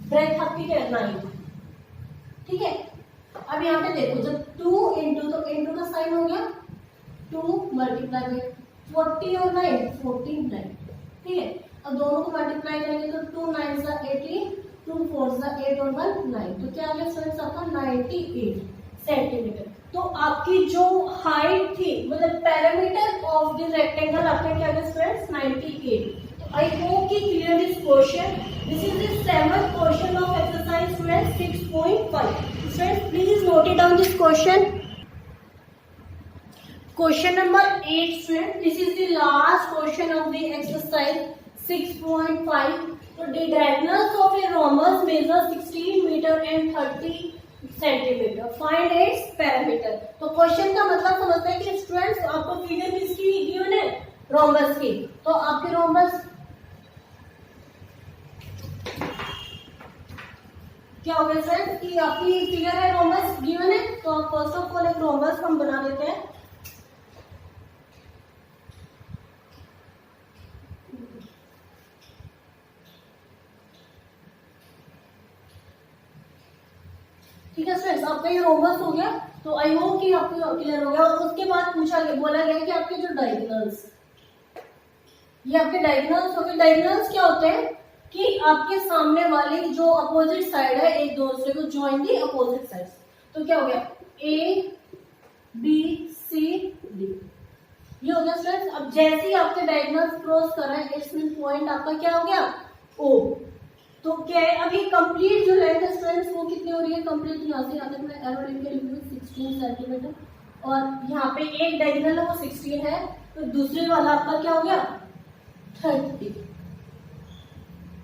ब्रेथ आपकी क्या है 9, ठीक है। अब यहाँ पे देखो जब 2 इंटू, तो इंटू का साइन हो गया 2 मल्टीप्लाई में 40 और 9 49, ठीक है, अब दोनों को मल्टीप्लाई करेंगे तो 2 9 सा 18, 2 4 सा 8 और 1 9, तो क्या आ गया स्टूडेंट्स आपका 98 सेंटीमीटर। तो आपकी जो हाइट थी, मतलब पैरामीटर ऑफ द रेक्टेंगल आपका क्या है स्टूडेंट्स 98। तो आई होप कि clear this question. This is the 7th question of exercise students 6.5। Students please note it down this question. Question number 8 student, this is the last question of the exercise 6.5. So the diagonals of a rhombus measure 16 meter and 30 centimeter. Find its parameter. तो question का मतलब समझते हैं कि students आपको figure किसकी given है rhombus की, तो आपके रोम्बस क्या हो गया फ्रेंड्स कि आपकी फिगर है रोम्बस गिवन है, तो फर्स्ट ऑफ ऑल एक रोम्बस हम बना देते हैं। ठीक है फ्रेंड्स, आपका ये रोम्बस हो गया, तो आई होप कि आपको क्लियर हो गया। और उसके बाद पूछा गया, बोला गया कि आपके जो डायगोनल्स, ये आपके डायगोनल्स हो गए। डायगोनल्स क्या होते हैं कि आपके सामने वाली जो अपोजिट साइड है एक दूसरे को ज्वाइन दी अपोजिट साइड, तो क्या हो गया ए बी सी डी, ये हो गया फ्रेंड्स। अब जैसे ही आपके डायगोनल्स क्रॉस कर रहे हैं, इट्स मीन पॉइंट आपका क्या हो गया ओ, तो क्या है अभी कंप्लीट जो लेंथ है स्टूडेंट्स वो कितनी हो रही है कंप्लीट, यहाँ से यहाँ तक मैं एरो लेके लिख रही हूँ 16 सेंटीमीटर, और यहाँ पे एक डायगोनल है वो 16 है, तो दूसरे वाला आपका क्या हो गया 30,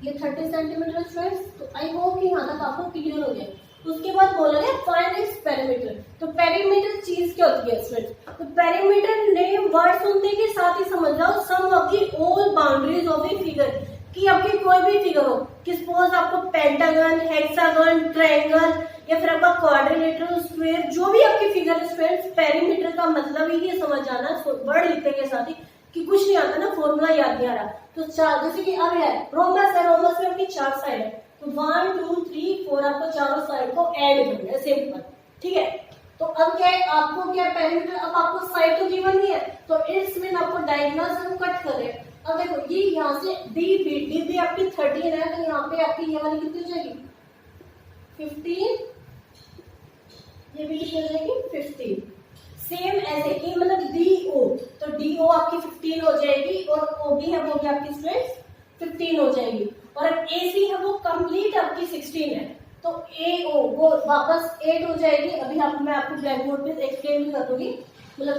ये 30 सेंटीमीटर स्ट्रेस। तो आई होप कि यहाँ तक आपको क्लियर हो गया। उसके बाद बोला गया फाइंड इट्स पेरीमीटर। तो पेरीमीटर चीज क्या होती है स्टूडेंट्स? तो पेरीमीटर नेम वर्ड सुनते के साथ ही समझ जाओ sum of the all boundaries of a figure, कि आपकी कोई भी फिगर हो, कि सपोज आपको पेंटागन, हेक्सागन, ट्रायंगल या फिर आपका क्वाड्रिलेटरल, स्क्वायर, जो भी आपकी फिगर है स्टूडेंट्स, पेरीमीटर का मतलब ही ये समझ जाना वर्ड लिखने के साथ ही कि कुछ नहीं आता ना, फॉर्मूला याद नहीं आ रहा। तो चार, जैसे कि अब है रोमस है, रोमस में आपकी 4 साइड है, तो 1 2 3 4 आपको चारों साइड को ऐड करना है, सिंपल, ठीक है। तो अब क्या है, आपको क्या पेरीमीटर, अब आपको साइड तो गिवन नहीं है, तो इसमें आपको डायगोनल से हम कट कर रहे हैं। अब देखो ये यहाँ से डी भी आपकी 13 है, तो यहाँ पे आपकी ये वाली कितनी हो जाएगी 15, ये भी कितनी हो जाएगी 15। सेम ऐसे ई मतलब डी ओ, तो डी ओ आपकी 15 हो जाएगी और ओ बी है वो भी आपकी स्टूडेंट्स 15 हो जाएगी। और अब ए सी है वो कंप्लीट आपकी 16 है, तो ए ओ वो वापस 8 हो जाएगी। अभी मैं आपको ब्लैक बोर्ड पे एक्सप्लेन भी कर दूंगी, मतलब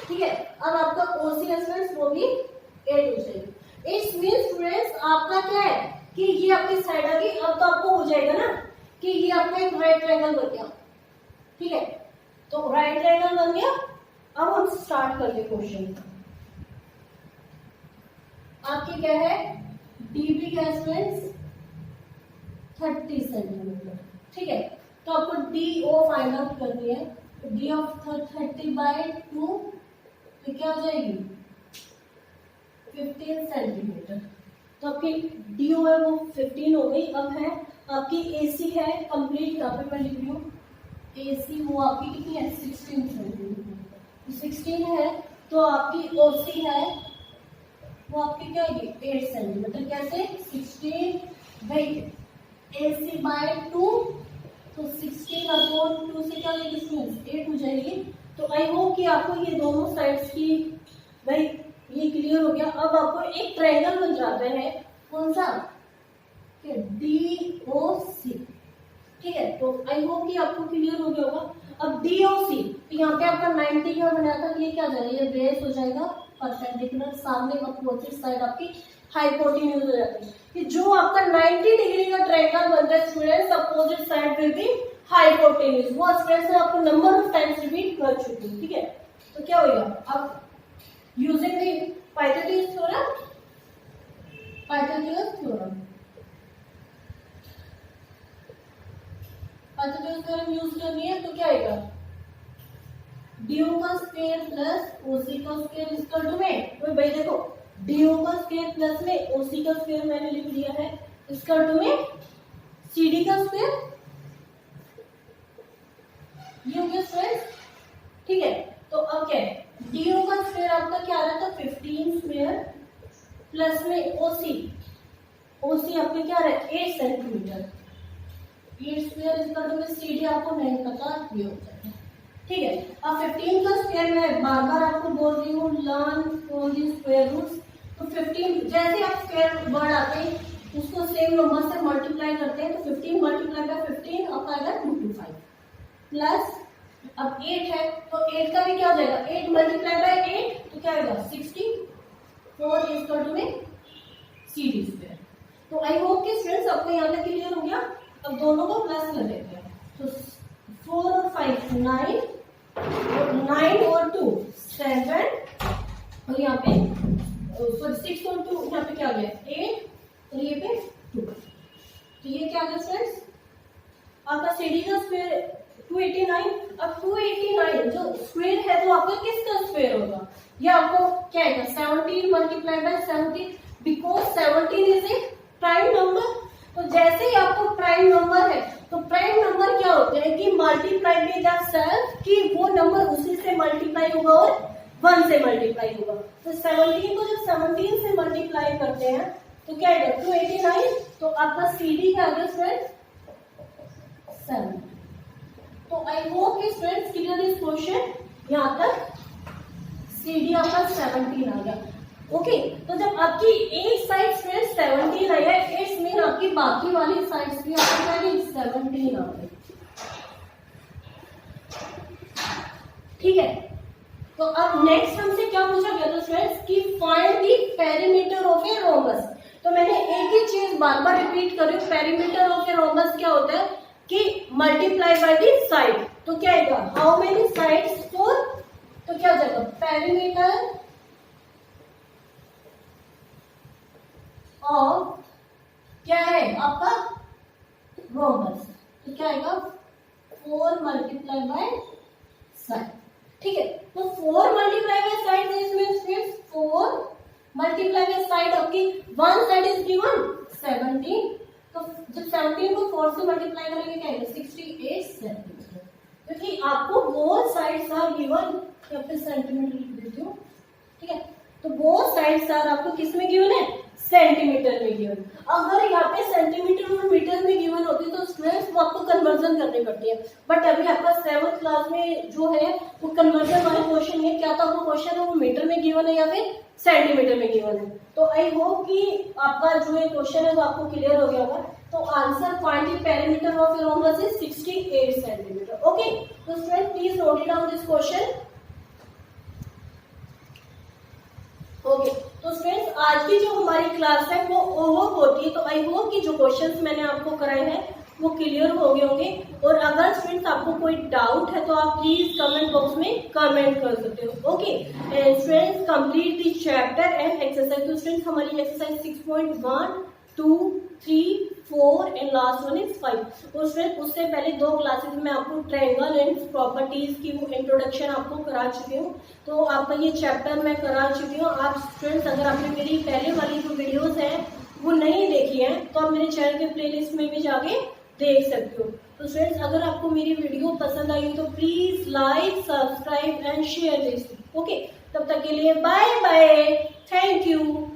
ठीक है। अब आपका ओ सी स्टूडेंट्स वो भी 8 हो जाएगी। इट्स मीन स्टूडेंट्स आपका क्या है कि ये आपकी साइड आ गई। अब तो आपको हो जाएगा ना कि ये आपका एक राइट ट्रायंगल बन गया, ठीक है। तो राइट ट्रायंगल बन गया। अब हम स्टार्ट करते क्वेश्चन। आपके क्या है डीबी का स्टूडेंट्स 30 सेंटीमीटर, ठीक है। तो आपको डी ओ फाइंड आउट करनी है। तो डी ऑफ 30/2 तो क्या हो जाएगी 15 सेंटीमीटर। तो आपकी डी ओ है वो 15 हो गई। अब है आपकी एसी है कंप्लीट, यहाँ पे मैं लिख रही हूँ एसी, वो आपकी कितनी है 16 सेंटीमीटर, 16 है। तो आपकी ओसी है वो आपकी क्या होगी 8 सेंटीमीटर। कैसे 16 एसी बाय 2, तो 16/2 से क्या होगी इसमें 8 हो जाएगी। तो आई होप कि आपको ये दोनों साइड्स की भाई ये क्लियर हो गया। अब आपको एक ट्रायंगल बन जाता है, कौन सा डी ओ सी, ठीक है। तो आई होप कि आपको क्लियर हो गया होगा। अब डी ओ सी, तो यहाँ पे आपका 90 का बनाया था, ये क्या जाएगा ये बेस हो जाएगा परपेंडिकुलर, सामने अपोजिट साइड आपकी हाइपोटेन्यूज हो जाती है। कि जो आपका 90 डिग्री का ट्रायंगल बनता है students, opposite side will be hypotenuse. वो स्टूडेंट्स मैं आपको नंबर ऑफ टाइम्स रिपीट कर चुकी हूँ, ठीक है। तो क्या होगा अब using the Pythagoras theorem, Pythagoras theorem use करनी है। तो क्या आएगा डी ओ का स्क्वायर प्लस ओसी का स्क्वायर इक्वल टू में, तो भाई देखो डी ओ का स्क्वायर प्लस में ओसी का स्क्वायर मैंने लिख दिया है इक्वल टू में सी डी का स्क्वायर, ये हो गया स्क्वायर, ठीक है। तो अब क्या है डी ओ का स्क्वायर आपका क्या आ रहा था 15 स्क्वायर प्लस में ओसी, ओसी आपके क्या आ रहा है 8 सेंटीमीटर, 8 स्क्वायर इक्वल टू में सी डी आपको नहीं पता ये हो जाएगा, ठीक है। अब 15 का स्क्वायर मैं बार बार आपको बोल रही हूँ learn all the square roots. तो 15 जैसे आप स्क्वायर वर्ड आते हैं उसको सेम नंबर से मल्टीप्लाई करते हैं, तो 15 मल्टीप्लाई बाय 15 आपका आएगा 225 प्लस अब 8 है, तो 8 का भी क्या हो जाएगा 8 मल्टीप्लाई बाय 8 तो क्या आएगा 64 इक्वल टू में सी डी स्क्वायर। तो आई होप कि स्टूडेंट्स आपको यहाँ तक क्लियर हो गया। अब दोनों को प्लस कर देते हैं, तो 4 और 5 9, और 9 और 2 7, और यहाँ पे 6 और 2 यहाँ पे क्या आ गया 8, और ये पे 2, तो ये क्या आ गया फ्रेंड्स आपका सीडी का स्क्वायर 289। अब 289 जो स्क्वायर है तो आपका किसका स्क्वायर होगा, ये आपको क्या आएगा 17 multiply by 17, because 17 is a prime number. तो जैसे ही आपको प्राइम नंबर है तो प्राइम नंबर क्या होता है कि मल्टीप्लाई विद द सेल्फ, कि वो नंबर उसी से मल्टीप्लाई होगा और 1 से मल्टीप्लाई होगा। तो 17 को जब 17 से मल्टीप्लाई करते हैं तो क्या आएगा 289, तो आपका सीडी का आगे फ्रेंड्स 7। तो आई होप कि फ्रेंड्स क्लियर इस क्वेश्चन, यहाँ तक सीडी आपका 17 आ गया। ओके तो जब आपकी एक साइड फ्रेंड्स 17 आई है, इट्स मीन आपकी बाकी वाली साइड्स भी आपकी 17 आ गई, ठीक है। तो अब नेक्स्ट हमसे क्या पूछा गया था फ्रेंड्स कि find the perimeter of a rhombus, तो मैंने एक ही चीज बार बार रिपीट कर रही हूँ, पेरीमीटर ऑफ ए रोम्बस क्या होता है कि मल्टीप्लाई बाय द साइड। तो क्या आएगा, हाउ मेनी साइड्स 4, तो क्या हो जाएगा पेरीमीटर ऑफ क्या है आपका रोम्बस, तो क्या आएगा 4 मल्टीप्लाई बाय साइड। ठीक है, तो 4 multiply by side this means 4 multiply by side आपकी वन साइड इज गिवन 17, तो जब 17 को 4 से मल्टीप्लाई करेंगे क्या आएगा 68 सेंटीमीटर, क्योंकि आपको बोथ साइड्स आर गिवन, यहाँ पे सेंटीमीटर लिख देती हूँ। ठीक है, तो बोथ साइड्स आर आपको किस में गिवन है, सेंटीमीटर में गिवन। अगर यहाँ पे सेंटीमीटर और मीटर में गिवन होती तो स्टूडेंट्स वो आपको कन्वर्जन करनी पड़ती है, बट अभी आपका 7th क्लास में जो है वो कन्वर्जन वाला क्वेश्चन है, क्या था वो क्वेश्चन है, वो मीटर में गिवन है या फिर सेंटीमीटर में गिवन है। तो आई होप कि आपका जो ये क्वेश्चन है वो आपको क्लियर हो गया होगा। तो answer quantity perimeter of a rhombus is 68 centimetre. Okay, तो student please note it down this question. Okay, तो स्टूडेंट्स आज की जो हमारी क्लास है वो ओवर होती है, तो आई होप कि जो क्वेश्चंस मैंने आपको कराए हैं वो क्लियर हो गए होंगे। और अगर स्टूडेंट्स आपको कोई डाउट है तो आप प्लीज कमेंट बॉक्स में कमेंट कर सकते हो। Okay, and students complete the chapter and exercise. तो स्टूडेंट्स हमारी exercise 6.1, 2, 3, 4 and last one is 5। और स्टूडेंट उससे पहले 2 क्लासेस में आपको ट्रायंगल एंड प्रॉपर्टीज की वो इंट्रोडक्शन आपको करा चुकी हूँ, तो आपका ये चैप्टर मैं करा चुकी हूँ। आप स्टूडेंट्स अगर आपने मेरी पहले वाली जो वीडियोस हैं वो नहीं देखी है तो आप मेरे चैनल के प्लेलिस्ट में भी जाके देख सकते हो। तो स्टूडेंट्स अगर आपको मेरी वीडियो पसंद आई हो तो please like, subscribe and share this. Okay, तब तक के लिए बाय बाय, थैंक यू।